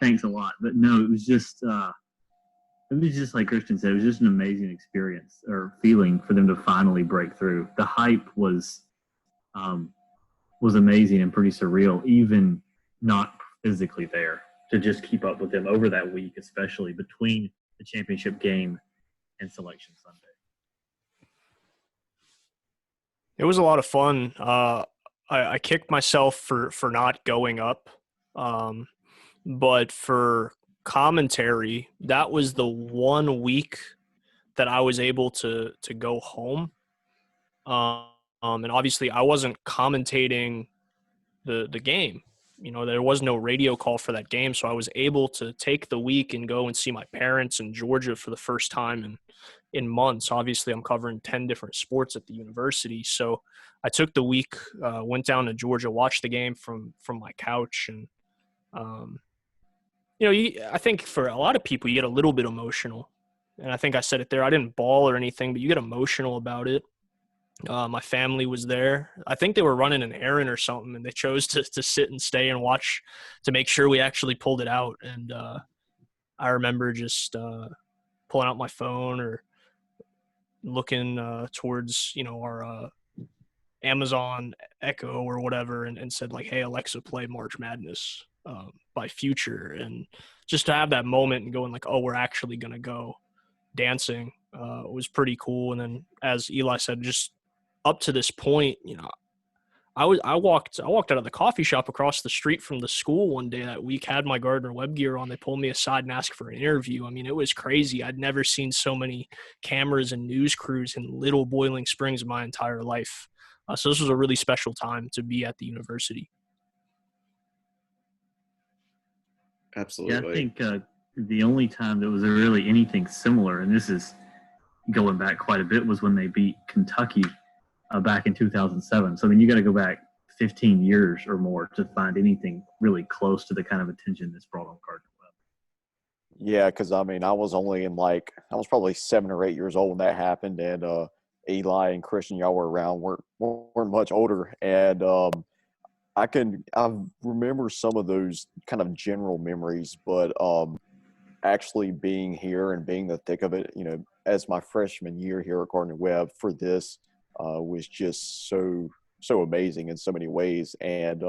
Thanks a lot. But no, it was just like Christian said, it was just an amazing experience or feeling for them to finally break through. The hype was amazing and pretty surreal, even not physically there, to just keep up with them over that week, especially between the championship game and Selection Sunday. It was a lot of fun. I kicked myself for not going up. But for commentary, that was the 1 week that I was able to go home. And obviously I wasn't commentating the game. There was no radio call for that game, so I was able to take the week and go and see my parents in Georgia for the first time in months. Obviously, I'm covering 10 different sports at the university, so I took the week, went down to Georgia, watched the game from my couch, and I think for a lot of people, you get a little bit emotional. And I think I said it there. I didn't bawl or anything, but you get emotional about it. My family was there. I think they were running an errand or something, and they chose to sit and stay and watch to make sure we actually pulled it out. And I remember just pulling out my phone or looking towards, our Amazon Echo or whatever and said, like, hey, Alexa, play March Madness by Future. And just to have that moment and going like, oh, we're actually going to go dancing was pretty cool. And then as Eli said, just up to this point, I walked out of the coffee shop across the street from the school one day that week, had my Gardner Webb gear on. They pulled me aside and asked for an interview. I mean, it was crazy. I'd never seen so many cameras and news crews in Little Boiling Springs in my entire life. So this was a really special time to be at the university. Absolutely. Yeah, I think the only time there was really anything similar, and this is going back quite a bit, was when they beat Kentucky back in 2007. So, I mean, you got to go back 15 years or more to find anything really close to the kind of attention that's brought on Gardner Webb. Yeah, because I mean, I was probably 7 or 8 years old when that happened, and Eli and Christian, y'all were around, weren't much older, and I remember some of those kind of general memories, but actually being here and being the thick of it, as my freshman year here at Gardner Webb for this was just so amazing in so many ways. And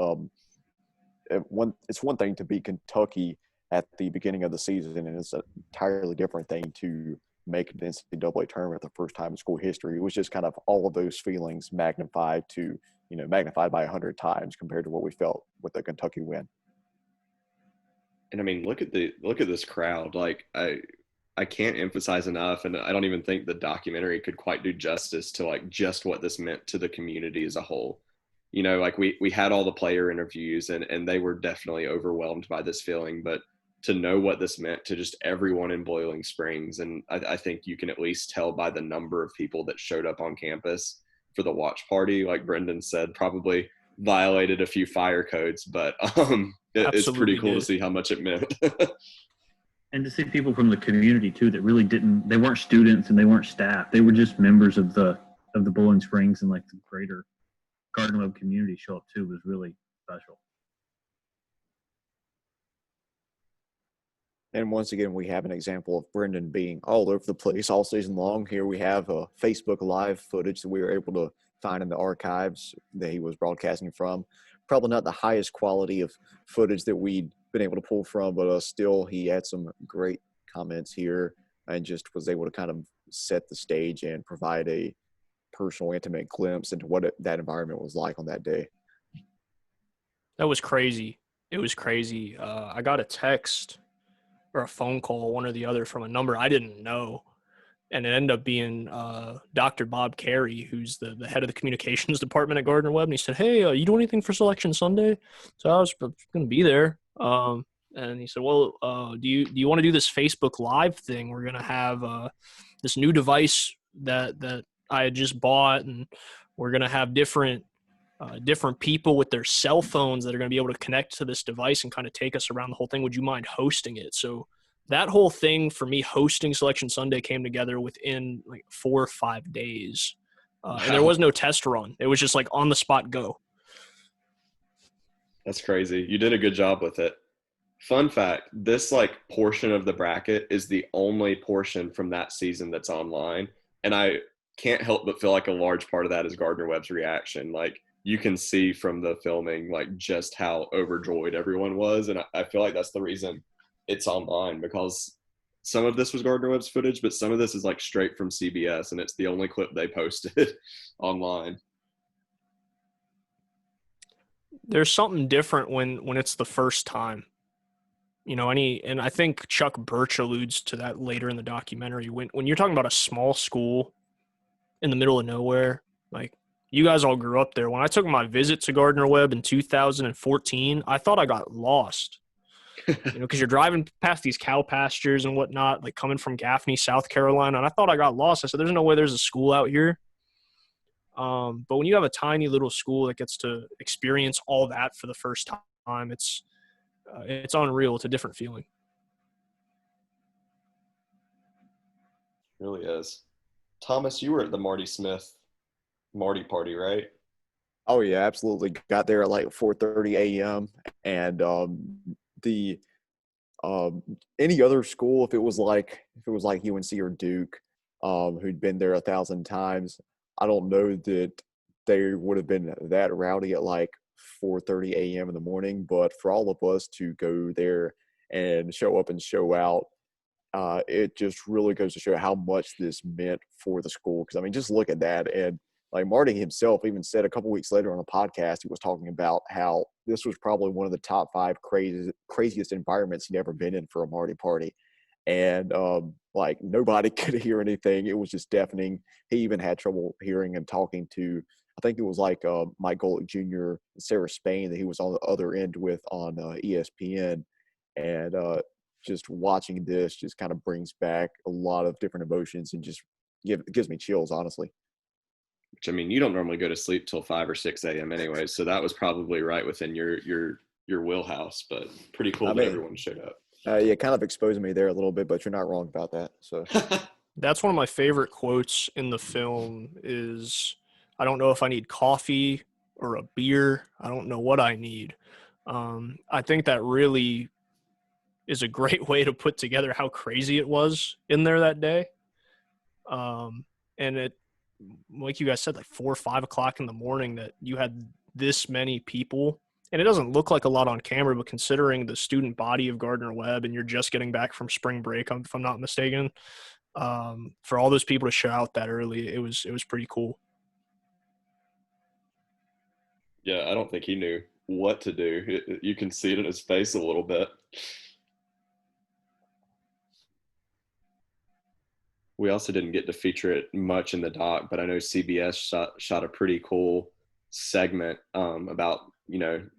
it's one thing to beat Kentucky at the beginning of the season, and it's an entirely different thing to make the NCAA tournament the first time in school history. It was just kind of all of those feelings magnified by 100 times compared to what we felt with the Kentucky win. And I mean, look at this crowd. Like, I can't emphasize enough, and I don't even think the documentary could quite do justice to like just what this meant to the community as a whole. Like we had all the player interviews, and they were definitely overwhelmed by this feeling, but to know what this meant to just everyone in Boiling Springs, and I think you can at least tell by the number of people that showed up on campus for the watch party, like Brendan said, probably violated a few fire codes, but it's pretty cool to see how much it meant. And to see people from the community too that really they weren't students and they weren't staff. They were just members of the Boiling Springs and like the greater Gardner Webb community show up too was really special. And once again, we have an example of Brendan being all over the place all season long. Here we have a Facebook Live footage that we were able to find in the archives that he was broadcasting from. Probably not the highest quality of footage that we'd been able to pull from, but still he had some great comments here and just was able to kind of set the stage and provide a personal, intimate glimpse into what that environment was like on that day. That was crazy. It was crazy. I got a text or a phone call, one or the other, from a number I didn't know. And it ended up being Dr. Bob Carey, who's the head of the communications department at Gardner Webb. And he said, "Hey, you do anything for Selection Sunday?" So I was going to be there. And he said, "Well, do you want to do this Facebook Live thing? We're going to have this new device that I had just bought, and we're going to have different people with their cell phones that are going to be able to connect to this device and kind of take us around the whole thing. Would you mind hosting it?" So that whole thing for me hosting Selection Sunday came together within like 4 or 5 days. And there was no test run. It was just like on the spot go. That's crazy. You did a good job with it. Fun fact, this like portion of the bracket is the only portion from that season that's online. And I can't help but feel like a large part of that is Gardner Webb's reaction. Like you can see from the filming, like just how overjoyed everyone was. And I feel like that's the reason it's online, because some of this was Gardner Webb's footage, but some of this is like straight from CBS, and it's the only clip they posted online. There's something different when it's the first time, and I think Chuck Birch alludes to that later in the documentary. When you're talking about a small school in the middle of nowhere, like you guys all grew up there. When I took my visit to Gardner Webb in 2014, I thought I got lost. Because you're driving past these cow pastures and whatnot, like coming from Gaffney, South Carolina, and I thought I got lost. I said, "There's no way there's a school out here." But when you have a tiny little school that gets to experience all that for the first time, it's unreal. It's a different feeling. It really is. Thomas, you were at the Marty party, right? Oh yeah, absolutely. Got there at like 4:30 a.m. and any other school, if it was like UNC or Duke, who'd been there 1,000 times, I don't know that they would have been that rowdy at like 4:30 a.m. in the morning. But for all of us to go there and show up and show out, it just really goes to show how much this meant for the school. Because I mean, just look at that, and like Marty himself even said a couple weeks later on a podcast, he was talking about how this was probably one of the top 5 craziest environments he'd ever been in for a Marty party. And like nobody could hear anything. It was just deafening. He even had trouble hearing and talking to, I think it was like Mike Golick Jr. and Sarah Spain that he was on the other end with on ESPN. And just watching this just kind of brings back a lot of different emotions and just gives me chills, honestly. Which, I mean, you don't normally go to sleep till 5 or 6 a.m. anyway, so that was probably right within your wheelhouse. But pretty cool that everyone showed up. Yeah, kind of exposing me there a little bit, but you're not wrong about that. So that's one of my favorite quotes in the film is, I don't know if I need coffee or a beer. I don't know what I need. I think that really is a great way to put together how crazy it was in there that day. And it, like you guys said, like 4 or 5 o'clock in the morning, that you had this many people. And it doesn't look like a lot on camera, but considering the student body of Gardner Webb, and you're just getting back from spring break, if I'm not mistaken, for all those people to show out that early, it was pretty cool. Yeah, I don't think he knew what to do. You can see it in his face a little bit. We also didn't get to feature it much in the doc, but I know CBS shot a pretty cool segment about,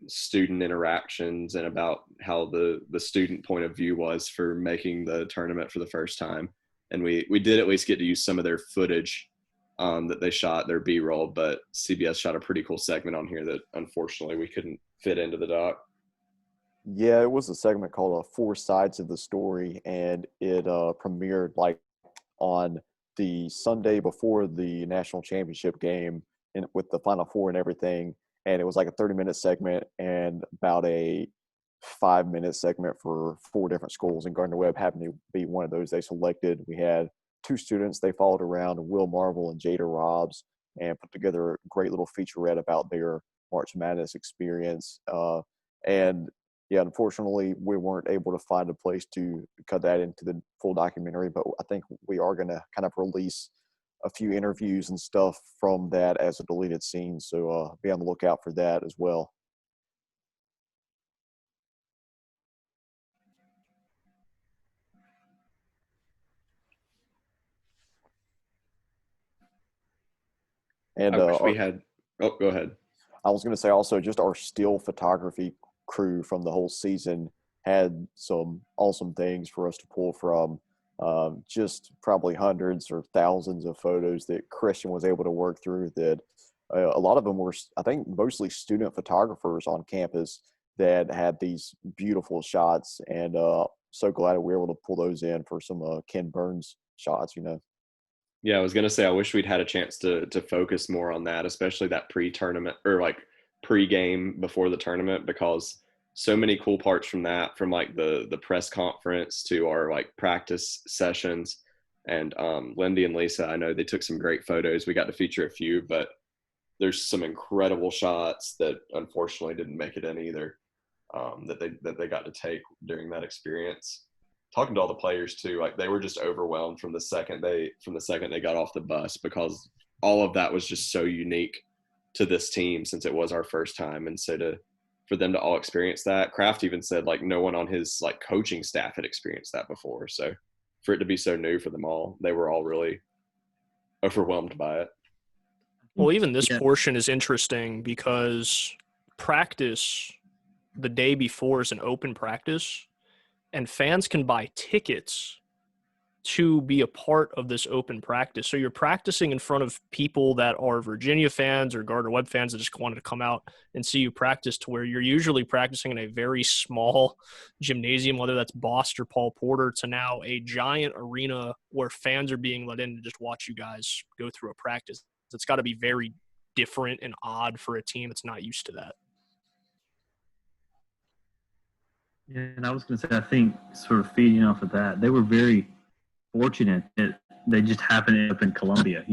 student interactions and about how the student point of view was for making the tournament for the first time. And we did at least get to use some of their footage that they shot, their B-roll, but CBS shot a pretty cool segment on here that unfortunately we couldn't fit into the doc. Yeah, it was a segment called 4 Sides of the Story, and it premiered like on the Sunday before the national championship game with the Final Four and everything. And it was like a 30-minute segment and about a 5-minute segment for 4 different schools. And Gardner Webb happened to be one of those they selected. We had 2 students they followed around, Will Marvel and Jada Robbs, and put together a great little featurette about their March Madness experience. And yeah, unfortunately, we weren't able to find a place to cut that into the full documentary, but I think we are going to kind of release a few interviews and stuff from that as a deleted scene. So be on the lookout for that as well. And I wish we had. Oh, go ahead. I was going to say also just our still photography crew from the whole season had some awesome things for us to pull from. Just probably hundreds or thousands of photos that Christian was able to work through that a lot of them were, I think, mostly student photographers on campus that had these beautiful shots, and so glad that we were able to pull those in for some Ken Burns shots, Yeah, I was going to say, I wish we'd had a chance to focus more on that, especially that pre-tournament or like pre-game before the tournament, because so many cool parts from that, from like the press conference to our like practice sessions. And Lindy and Lisa, I know they took some great photos. We got to feature a few, but there's some incredible shots that unfortunately didn't make it in either, that they got to take during that experience. Talking to all the players too, like they were just overwhelmed from the second they got off the bus, because all of that was just so unique to this team since it was our first time. And so for them to all experience that, Kraft even said like no one on his like coaching staff had experienced that before. So for it to be so new for them all, they were all really overwhelmed by it. Well, even this portion is interesting because practice the day before is an open practice, and fans can buy tickets to be a part of this open practice. So you're practicing in front of people that are Virginia fans or Gardner Webb fans that just wanted to come out and see you practice, to where you're usually practicing in a very small gymnasium, whether that's Bost or Paul Porter, to now a giant arena where fans are being let in to just watch you guys go through a practice. It's got to be very different and odd for a team that's not used to that. Yeah, and I was going to say, I think sort of feeding off of that, they were very fortunate that they just happened to end up in Columbia,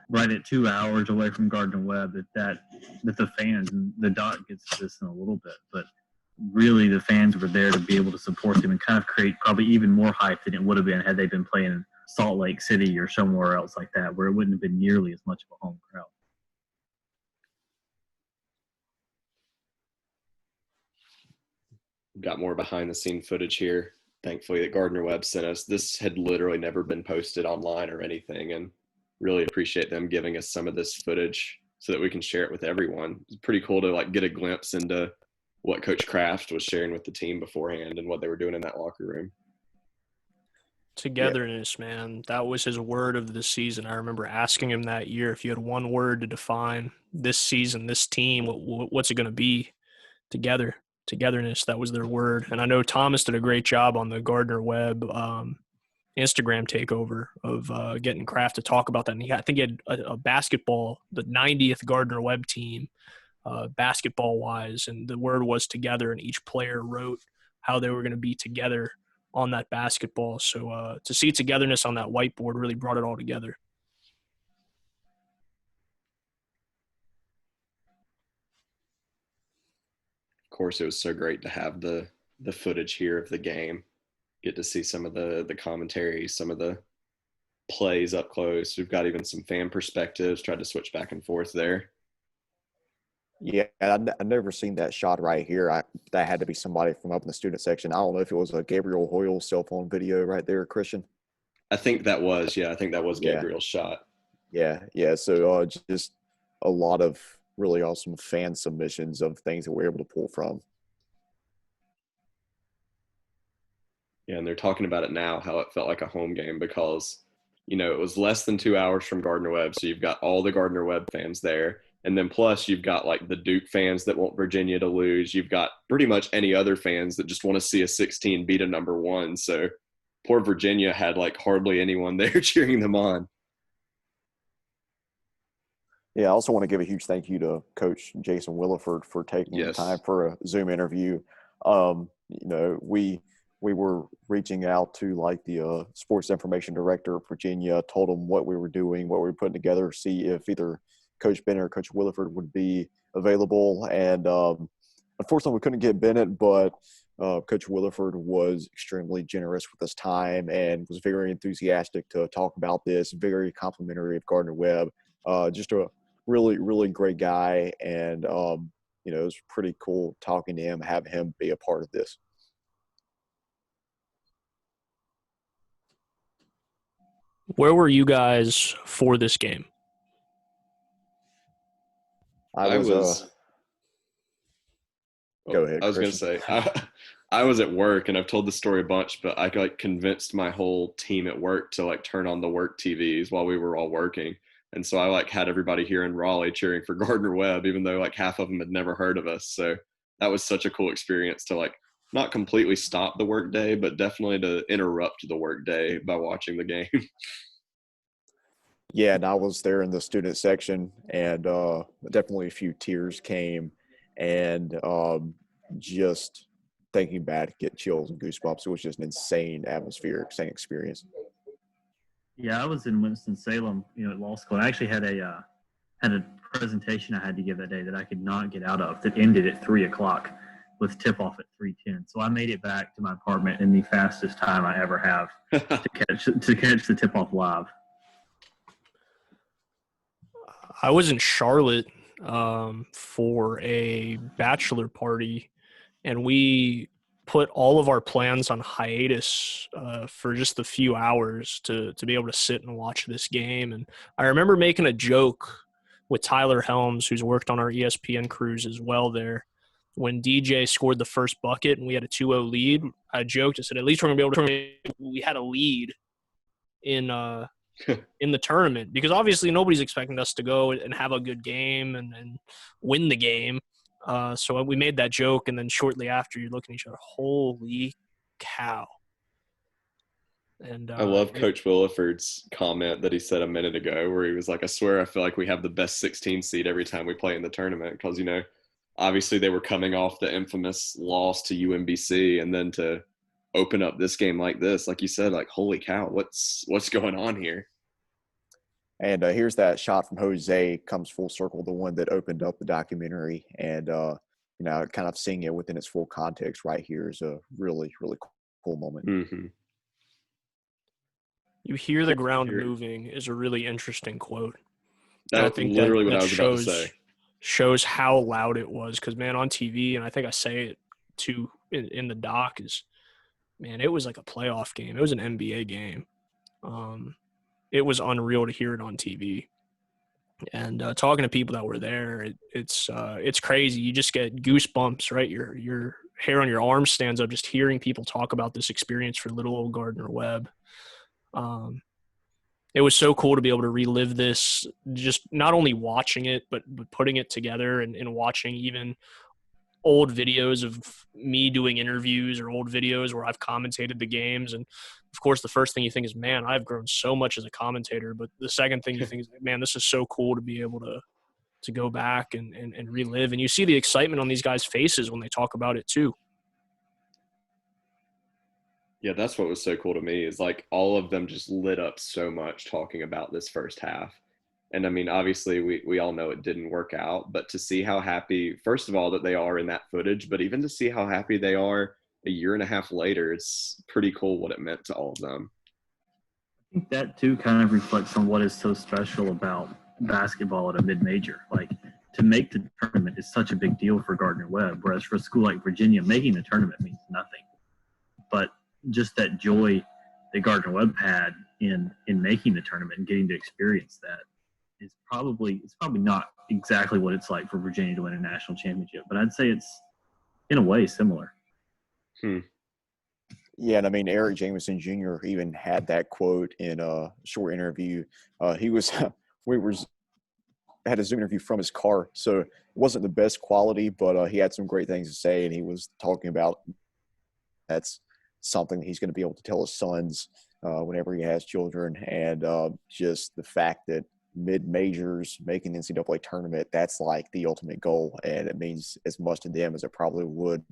right at 2 hours away from Gardner Webb, that the fans, and the doc gets to this in a little bit, but really the fans were there to be able to support them and kind of create probably even more hype than it would have been had they been playing in Salt Lake City or somewhere else like that, where it wouldn't have been nearly as much of a home crowd. got more behind the scene footage here. Thankfully that Gardner Webb sent us. This had literally never been posted online or anything, and really appreciate them giving us some of this footage so that we can share it with everyone. It's pretty cool to like get a glimpse into what Coach Kraft was sharing with the team beforehand and what they were doing in that locker room. Togetherness, man. That was his word of the season. I remember asking him that year, if you had one word to define this season, this team, what's it going to be? Togetherness. That was their word. And I know Thomas did a great job on the Gardner Webb Instagram takeover of getting Kraft to talk about that. And I think he had a basketball, the 90th Gardner Webb team, basketball-wise, and the word was together, and each player wrote how they were going to be together on that basketball. So to see togetherness on that whiteboard really brought it all together. Of course, it was so great to have the footage here of the game, get to see some of the commentary, some of the plays up close. We've got even some fan perspectives, tried to switch back and forth there. Yeah, I've never seen that shot right here. That had to be somebody from up in the student section. I don't know if it was a Gabriel Hoyle cell phone video right there, Christian. I think that was Gabriel's shot. Yeah. So just a lot of really awesome fan submissions of things that we're able to pull from. Yeah, and they're talking about it now, how it felt like a home game because, it was less than 2 hours from Gardner Webb. So you've got all the Gardner Webb fans there. And then plus you've got like the Duke fans that want Virginia to lose. You've got pretty much any other fans that just want to see a 16 beat a number 1. So poor Virginia had like hardly anyone there cheering them on. Yeah, I also want to give a huge thank you to Coach Jason Williford for taking the time for a Zoom interview. We were reaching out to like the sports information director of Virginia, told him what we were doing, what we were putting together, see if either Coach Bennett or Coach Williford would be available. And unfortunately, we couldn't get Bennett, but Coach Williford was extremely generous with his time and was very enthusiastic to talk about this, very complimentary of Gardner Webb. Just a really, really great guy. And, it was pretty cool talking to him, have him be a part of this. Where were you guys for this game? I was Go ahead. I was going to say, I was at work, and I've told the story a bunch, but I like convinced my whole team at work to like turn on the work TVs while we were all working. And so I like had everybody here in Raleigh cheering for Gardner Webb, even though like half of them had never heard of us. So that was such a cool experience to like not completely stop the work day, but definitely to interrupt the work day by watching the game. Yeah, and I was there in the student section, and definitely a few tears came, and just thinking back, get chills and goosebumps. It was just an insane atmosphere, insane experience. Yeah, I was in Winston-Salem, at law school. I actually had a presentation I had to give that day that I could not get out of that ended at 3:00 with tip-off at 3:10. So I made it back to my apartment in the fastest time I ever have to catch the tip-off live. I was in Charlotte for a bachelor party, and we put all of our plans on hiatus for just a few hours to be able to sit and watch this game. And I remember making a joke with Tyler Helms, who's worked on our ESPN crews as well there. When DJ scored the first bucket and we had a 2-0 lead, I joked, I said, at least we're going to be able to – we had a lead in the tournament, because obviously nobody's expecting us to go and have a good game and win the game. So we made that joke, and then shortly after, you're looking at each other, holy cow. And I love Coach Williford's comment that he said a minute ago where he was like, I swear I feel like we have the best 16 seed every time we play in the tournament because, obviously they were coming off the infamous loss to UMBC, and then to open up this game like this, like you said, like, holy cow, what's going on here? And here's that shot from Jose, comes full circle, the one that opened up the documentary. And, kind of seeing it within its full context right here is a really, really cool moment. Mm-hmm. You hear the ground moving is a really interesting quote. That's literally what I was about to say. Shows how loud it was, because, man, on TV, and I think I say it to in the doc is, man, it was like a playoff game. It was an NBA game. It was unreal to hear it on TV. And talking to people that were there, it's crazy. You just get goosebumps, right? Your hair on your arm stands up just hearing people talk about this experience for little old Gardner Webb. It was so cool to be able to relive this, just not only watching it, but putting it together and watching even old videos of me doing interviews or old videos where I've commentated the games. And of course, the first thing you think is, man, I've grown so much as a commentator. But the second thing you think is, man, this is so cool to be able to go back and relive. And you see the excitement on these guys' faces when they talk about it too. Yeah, that's what was so cool to me is like all of them just lit up so much talking about this first half. And I mean, obviously, we all know it didn't work out, but to see how happy, first of all, that they are in that footage, but even to see how happy they are a year and a half later, it's pretty cool what it meant to all of them. I think that too kind of reflects on what is so special about basketball at a mid-major. Like, to make the tournament is such a big deal for Gardner Webb, whereas for a school like Virginia, making the tournament means nothing. But just that joy that Gardner Webb had in making the tournament and getting to experience that is probably not exactly what it's like for Virginia to win a national championship, but I'd say it's in a way similar. Yeah, and I mean, Eric Jameson Jr. even had that quote in a short interview. He was had a Zoom interview from his car, so it wasn't the best quality, but he had some great things to say, and he was talking about that's something he's going to be able to tell his sons whenever he has children, and just the fact that mid-majors making the NCAA tournament, that's like the ultimate goal, and it means as much to them as it probably would,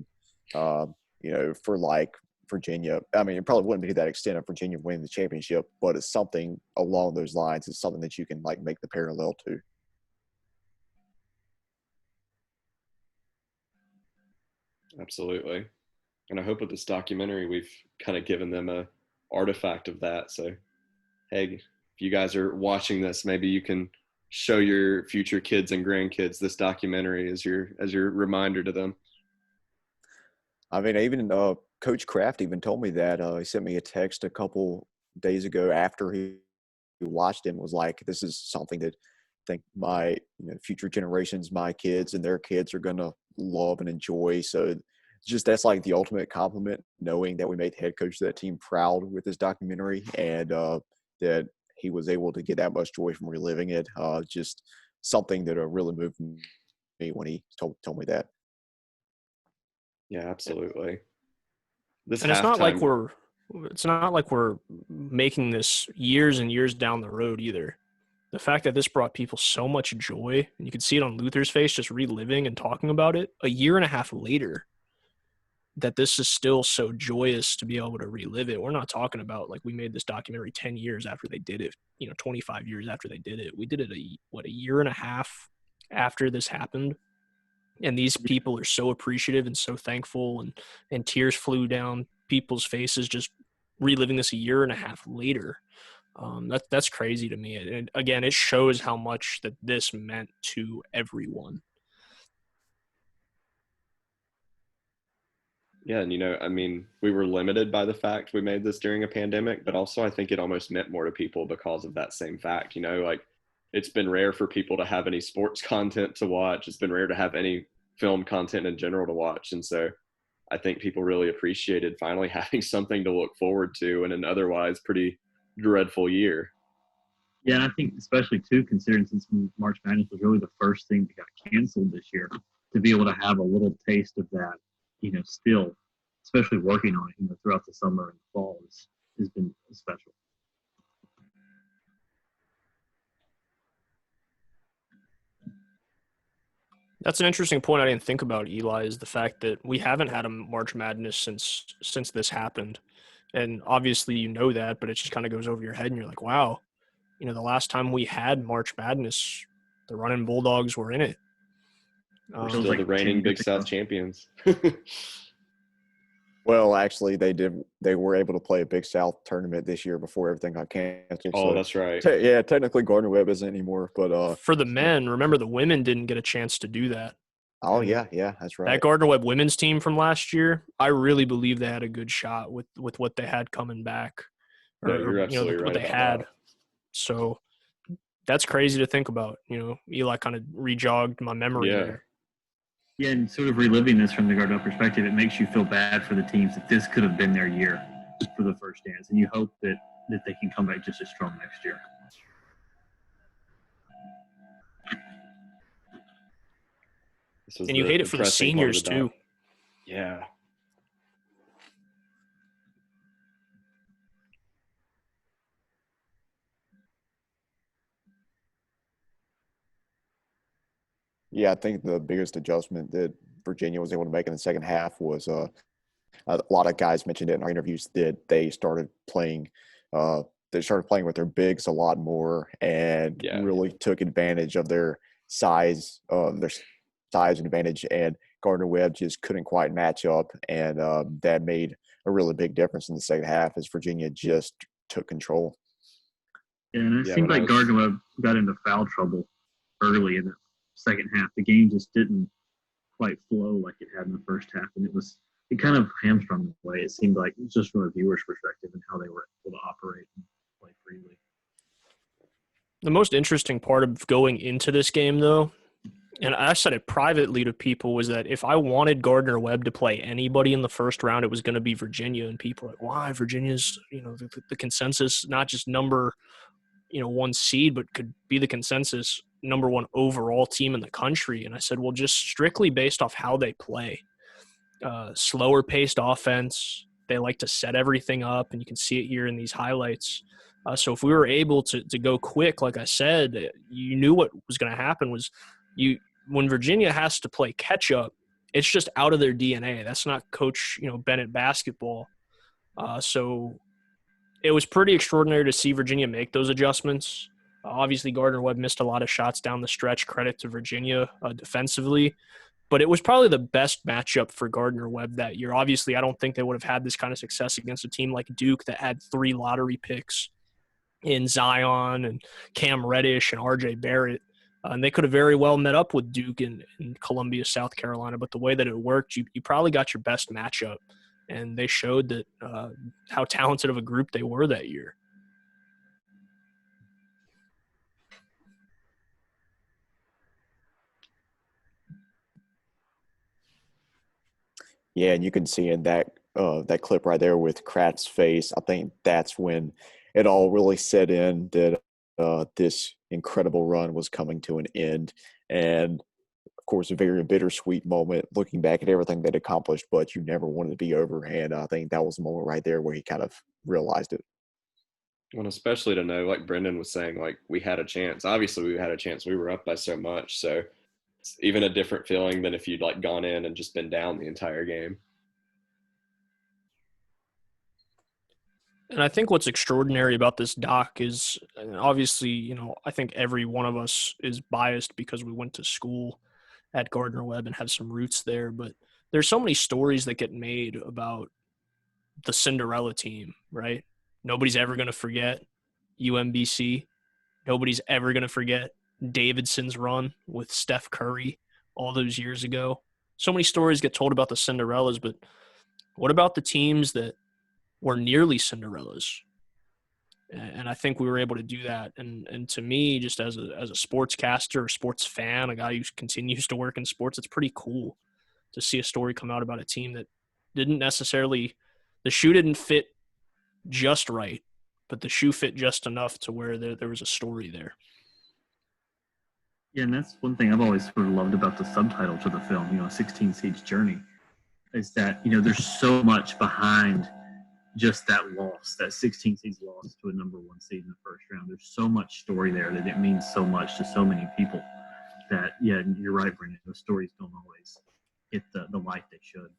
for like Virginia. I mean, it probably wouldn't be to that extent of Virginia winning the championship, but it's something along those lines. It's something that you can like make the parallel to. Absolutely. And I hope with this documentary, we've kind of given them a artifact of that. So, hey, if you guys are watching this, maybe you can show your future kids and grandkids this documentary as your reminder to them. I mean, even Coach Kraft even told me that. He sent me a text a couple days ago after he watched it and was like, this is something that I think my future generations, my kids and their kids are going to love and enjoy. So just that's like the ultimate compliment, knowing that we made the head coach of that team proud with this documentary, and that he was able to get that much joy from reliving it. Just something that really moved me when he told me that. Yeah, absolutely. And it's not like we're making this years and years down the road either. The fact that this brought people so much joy, and you could see it on Luther's face just reliving and talking about it a year and a half later, that this is still so joyous to be able to relive it. We're not talking about like we made this documentary 10 years after they did it, 25 years after they did it. We did it a year and a half after this happened. And these people are so appreciative and so thankful, and tears flew down people's faces just reliving this a year and a half later. That's crazy to me. And again, it shows how much that this meant to everyone. Yeah, and I mean, we were limited by the fact we made this during a pandemic, but also I think it almost meant more to people because of that same fact. Like it's been rare for people to have any sports content to watch. It's been rare to have any film content in general to watch. And so I think people really appreciated finally having something to look forward to in an otherwise pretty dreadful year. Yeah, and I think especially too, considering since March Madness was really the first thing that got canceled this year, to be able to have a little taste of that, still, especially working on it, throughout the summer and fall has been special. That's an interesting point I didn't think about, Eli, is the fact that we haven't had a March Madness since this happened. And obviously you know that, but it just kind of goes over your head and you're like, wow, the last time we had March Madness, the running Bulldogs were in it. We're still the reigning Big South champions. Well, actually, they were able to play a Big South tournament this year before everything got canceled. Oh, so, that's right. Technically Gardner Webb isn't anymore. But for the men, remember the women didn't get a chance to do that. Oh, And yeah, that's right. that Gardner Webb women's team from last year, I really believe they had a good shot with what they had coming back, No, you're absolutely what right they about had. that. So that's crazy to think about. Eli kind of rejogged my memory Yeah. there. Yeah, and sort of reliving this from the Gardner perspective, it makes you feel bad for the teams that this could have been their year for the first dance, and you hope that they can come back just as strong next year. And you hate it for the seniors too. Yeah. Yeah, I think the biggest adjustment that Virginia was able to make in the second half was a lot of guys mentioned it in our interviews that they started playing with their bigs a lot more and really took advantage of their size and advantage, and Gardner Webb just couldn't quite match up, and that made a really big difference in the second half as Virginia just took control. Yeah, and it seemed like Gardner Webb got into foul trouble early in the second half. The game just didn't quite flow like it had in the first half, and it kind of hamstrung the way it seemed like, just from a viewer's perspective and how they were able to operate and play freely. The most interesting part of going into this game, though, and I said it privately to people, was that if I wanted Gardner Webb to play anybody in the first round, it was going to be Virginia. And people are like, why? Virginia's, the consensus, not just number, one seed, but could be the consensus number one overall team in the country. And I said, well, just strictly based off how they play. Slower paced offense. They like to set everything up, and you can see it here in these highlights. So if we were able to go quick, like I said, you knew what was going to happen was when Virginia has to play catch up, it's just out of their DNA. That's not Coach Bennett basketball. So it was pretty extraordinary to see Virginia make those adjustments. Obviously, Gardner Webb missed a lot of shots down the stretch. Credit to Virginia defensively. But it was probably the best matchup for Gardner Webb that year. Obviously, I don't think they would have had this kind of success against a team like Duke that had 3 lottery picks in Zion and Cam Reddish and R.J. Barrett. And they could have very well met up with Duke in Columbia, South Carolina. But the way that it worked, you probably got your best matchup. And they showed that how talented of a group they were that year. Yeah, and you can see in that clip right there with Kraft's face, I think that's when it all really set in that this incredible run was coming to an end. And, of course, a very bittersweet moment looking back at everything they'd accomplished, but you never wanted to be over. And I think that was the moment right there where he kind of realized it. Well, especially to know, like Brendan was saying, like, we had a chance. Obviously, we had a chance. We were up by so much. So it's even a different feeling than if you'd, like, gone in and just been down the entire game. And I think what's extraordinary about this doc is, obviously, I think every one of us is biased because we went to school at Gardner Webb and have some roots there. But there's so many stories that get made about the Cinderella team, right? Nobody's ever going to forget UMBC. Nobody's ever going to forget Davidson's run with Steph Curry all those years ago. So many stories get told about the Cinderellas, but what about the teams that were nearly Cinderellas? And I think we were able to do that. And to me, just as a sportscaster or sports fan, a guy who continues to work in sports, it's pretty cool to see a story come out about a team that didn't necessarily – the shoe didn't fit just right, but the shoe fit just enough to where there was a story there. Yeah, and that's one thing I've always sort of loved about the subtitle to the film, 16 Seeds Journey, is that, there's so much behind just that loss, that 16 seeds loss to a number 1 seed in the first round. There's so much story there that it means so much to so many people that, yeah, you're right, Brendan, those stories don't always get the light they should.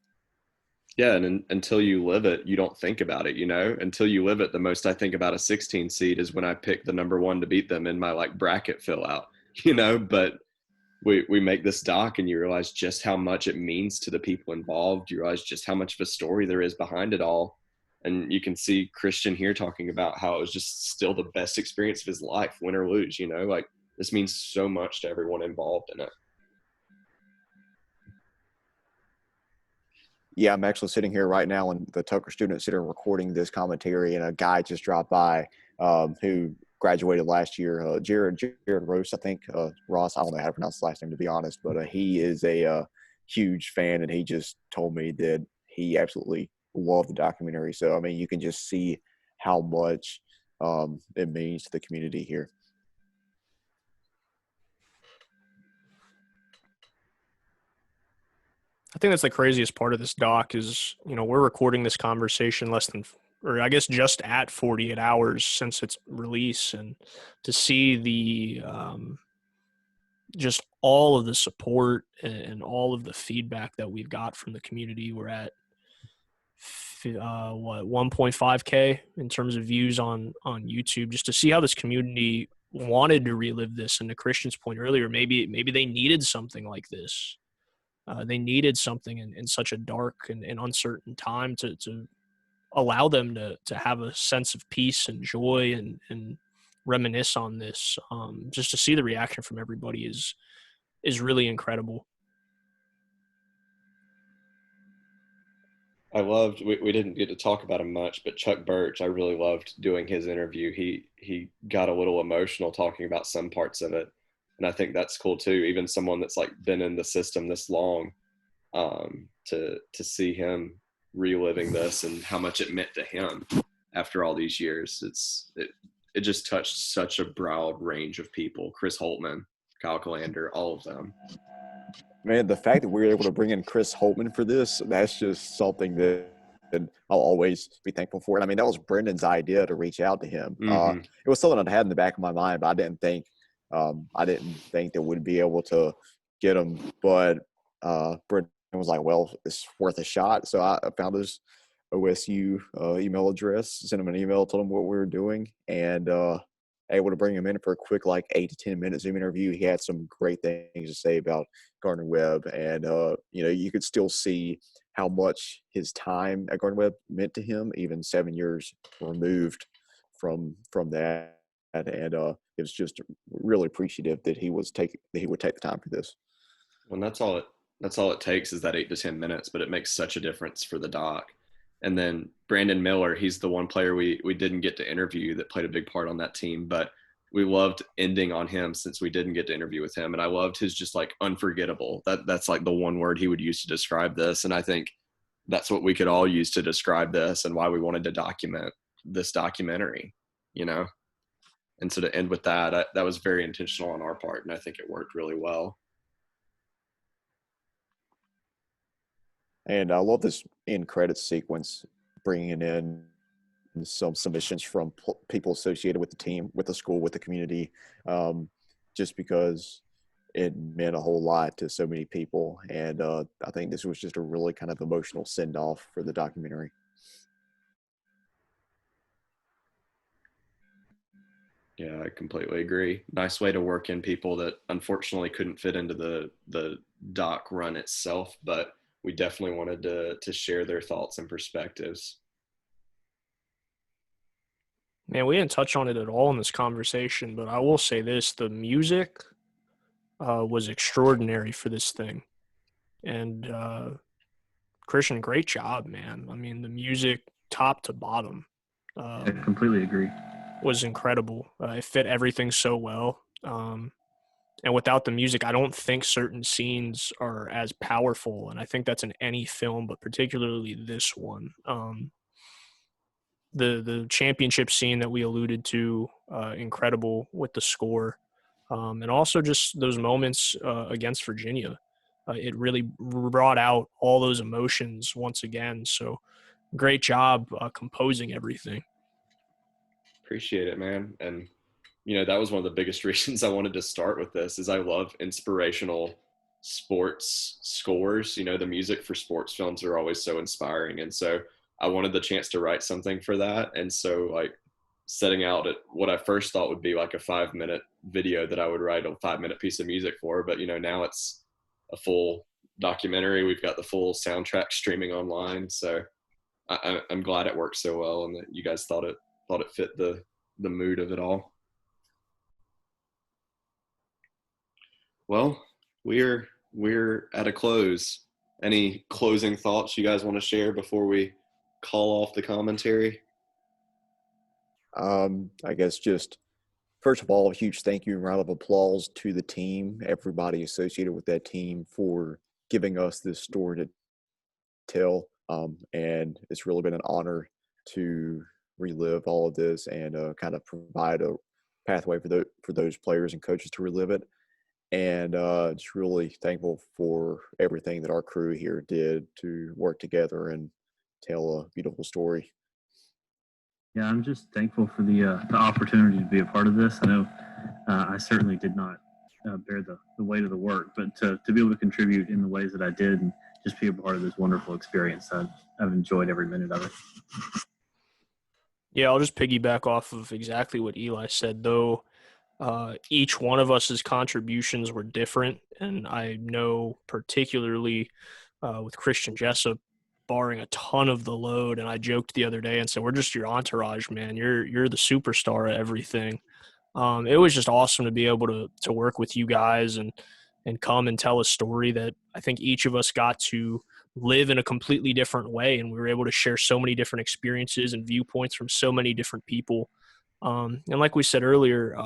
Yeah, and until you live it, you don't think about it, Until you live it, the most I think about a 16 seed is when I pick the number 1 to beat them in my, bracket fill out, But we make this doc and you realize just how much it means to the people involved. You realize just how much of a story there is behind it all. And you can see Christian here talking about how it was just still the best experience of his life, win or lose, This means so much to everyone involved in it. Yeah, I'm actually sitting here right now in the Tucker Student Center recording this commentary, and a guy just dropped by who graduated last year. Jared Rose, I think. Ross, I don't know how to pronounce his last name, to be honest, but he is a huge fan, and he just told me that he absolutely loved the documentary. So, I mean, you can just see how much it means to the community here. I think that's the craziest part of this doc is, we're recording this conversation less than, or I guess just at 48 hours since its release, and to see the just all of the support and all of the feedback that we've got from the community. We're at 1.5K in terms of views on YouTube, just to see how this community wanted to relive this. And to Christian's point earlier, maybe they needed something like this. They needed something in such a dark and uncertain time to allow them to have a sense of peace and joy and reminisce on this. Just to see the reaction from everybody is really incredible. I loved, we didn't get to talk about him much, but Chuck Birch, I really loved doing his interview. He got a little emotional talking about some parts of it. And I think that's cool too. Even someone that's like been in the system this long, to see him reliving this and how much it meant to him after all these years. It just touched such a broad range of people. Chris Holtman, Kyle Calander, all of them. Man, the fact that we were able to bring in Chris Holtman for this, that's just something that I'll always be thankful for. And I mean, that was Brendan's idea to reach out to him. Mm-hmm. It was something I'd had in the back of my mind, but I didn't think that we'd be able to get him. But Brendan was like, well, it's worth a shot. So I found his OSU email address, sent him an email, told him what we were doing, and able to bring him in for a quick 8 to 10 minute Zoom interview. He had some great things to say about Gardner Webb, and you could still see how much his time at Gardner Webb meant to him, even 7 years removed from that. And it was just really appreciative that he would take the time for this. Well, that's all it takes is that 8 to 10 minutes, but it makes such a difference for the doc. And then Brandon Miller, he's the one player we didn't get to interview that played a big part on that team, but we loved ending on him since we didn't get to interview with him. And I loved his just unforgettable. That's the one word he would use to describe this. And I think that's what we could all use to describe this and why we wanted to document this documentary, And so to end with that was very intentional on our part. And I think it worked really well. And I love this end credits sequence, bringing in some submissions from people associated with the team, with the school, with the community, just because it meant a whole lot to so many people. And I think this was just a really kind of emotional send-off for the documentary. Yeah, I completely agree. Nice way to work in people that unfortunately couldn't fit into the doc run itself, but we definitely wanted to share their thoughts and perspectives. Man, we didn't touch on it at all in this conversation, but I will say this: the music was extraordinary for this thing. And Christian, great job, man. I mean, the music top to bottom. I completely agree. Was incredible. It fit everything so well. And without the music, I don't think certain scenes are as powerful. And I think that's in any film, but particularly this one. The championship scene that we alluded to, incredible with the score. And also just those moments against Virginia. It really brought out all those emotions once again. So great job composing everything. Appreciate it, man. And that was one of the biggest reasons I wanted to start with this is I love inspirational sports scores. The music for sports films are always so inspiring. And so I wanted the chance to write something for that. And so setting out at what I first thought would be a 5-minute video that I would write a 5-minute piece of music for. But, now it's a full documentary. We've got the full soundtrack streaming online. So I'm glad it worked so well and that you guys thought it fit the mood of it all. Well, we're at a close. Any closing thoughts you guys want to share before we call off the commentary? I guess just first of all, a huge thank you and round of applause to the team, everybody associated with that team for giving us this story to tell. And it's really been an honor to relive all of this and kind of provide a pathway for those players and coaches to relive it. And just really thankful for everything that our crew here did to work together and tell a beautiful story. Yeah, I'm just thankful for the opportunity to be a part of this. I know I certainly did not bear the weight of the work, but to be able to contribute in the ways that I did and just be a part of this wonderful experience, I've enjoyed every minute of it. Yeah, I'll just piggyback off of exactly what Eli said, though. Each one of us's contributions were different, and I know particularly with Christian Jessup, barring a ton of the load, and I joked the other day and said, "We're just your entourage, man. You're the superstar of everything." It was just awesome to be able to work with you guys and come and tell a story that I think each of us got to live in a completely different way, and we were able to share so many different experiences and viewpoints from so many different people. And like we said earlier,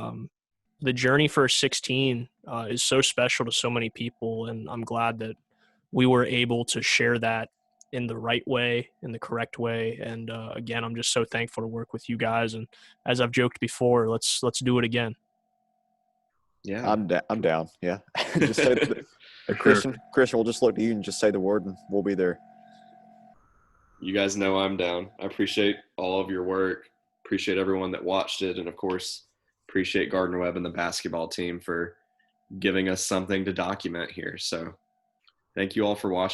the journey for 16 is so special to so many people, and I'm glad that we were able to share that in the right way, in the correct way. And again, I'm just so thankful to work with you guys. And as I've joked before, let's do it again. Yeah, I'm down. Yeah, just say Christian, we'll just look to you and just say the word, and we'll be there. You guys know I'm down. I appreciate all of your work. Appreciate everyone that watched it, and of course, appreciate Gardner Webb and the basketball team for giving us something to document here. So, thank you all for watching.